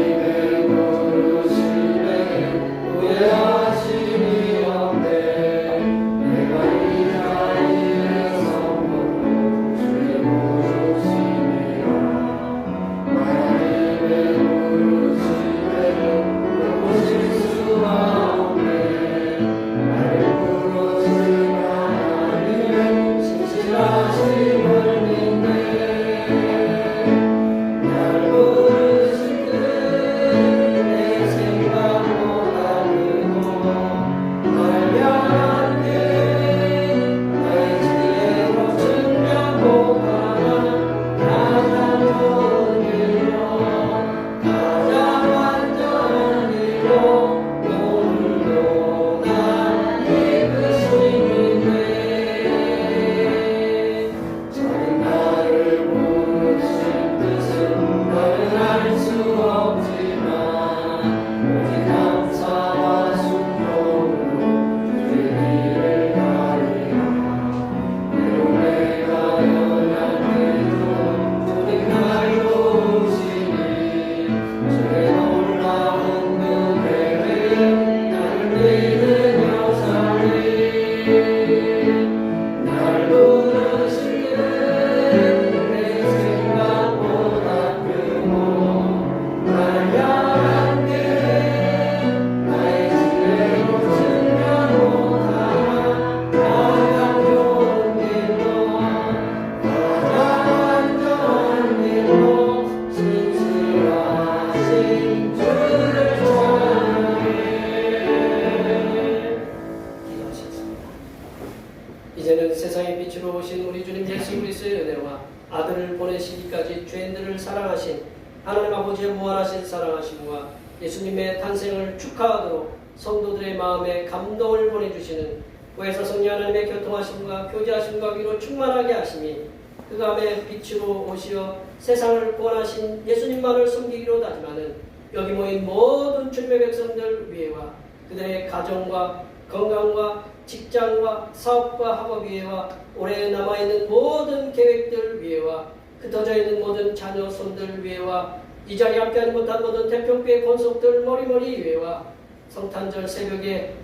죄인들을 사랑하신 하나님 아버지의 무한하신 사랑하심과 예수님의 탄생을 축하하도록 성도들의 마음에 감동을 보내주시는 구해서 성령 하나님의 교통하심과 교제하심과 위로 충만하게 하심이 그 감의 빛으로 오시어 세상을 구원하신 예수님만을 섬기기로 다짐하는 여기 모인 모든 주님의 백성들 위에와 그들의 가정과 건강과 직장과 사업과 학업 위에와 올해 남아있는 모든 계획들 위에와 흩어져 있는 모든 자녀 손들 위에와 이 자리에 함께하지 못한 모든 대평교의 권속들 머리머리 위에와 성탄절 새벽에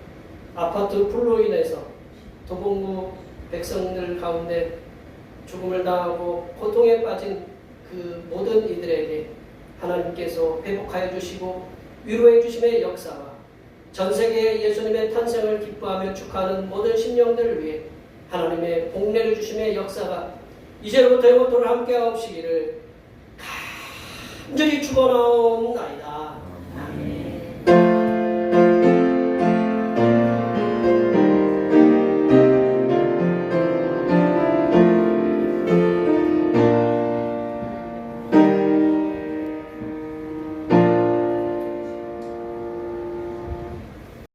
아파트 불로 인해서 도봉구 백성들 가운데 죽음을 당하고 고통에 빠진 그 모든 이들에게 하나님께서 회복하여 주시고 위로해 주심의 역사와 전 세계에 예수님의 탄생을 기뻐하며 축하하는 모든 심령들을 위해 하나님의 복내려 주심의 역사가 이제로부터 영원토록 함께하옵시기를 간절히 축원하옵나이다.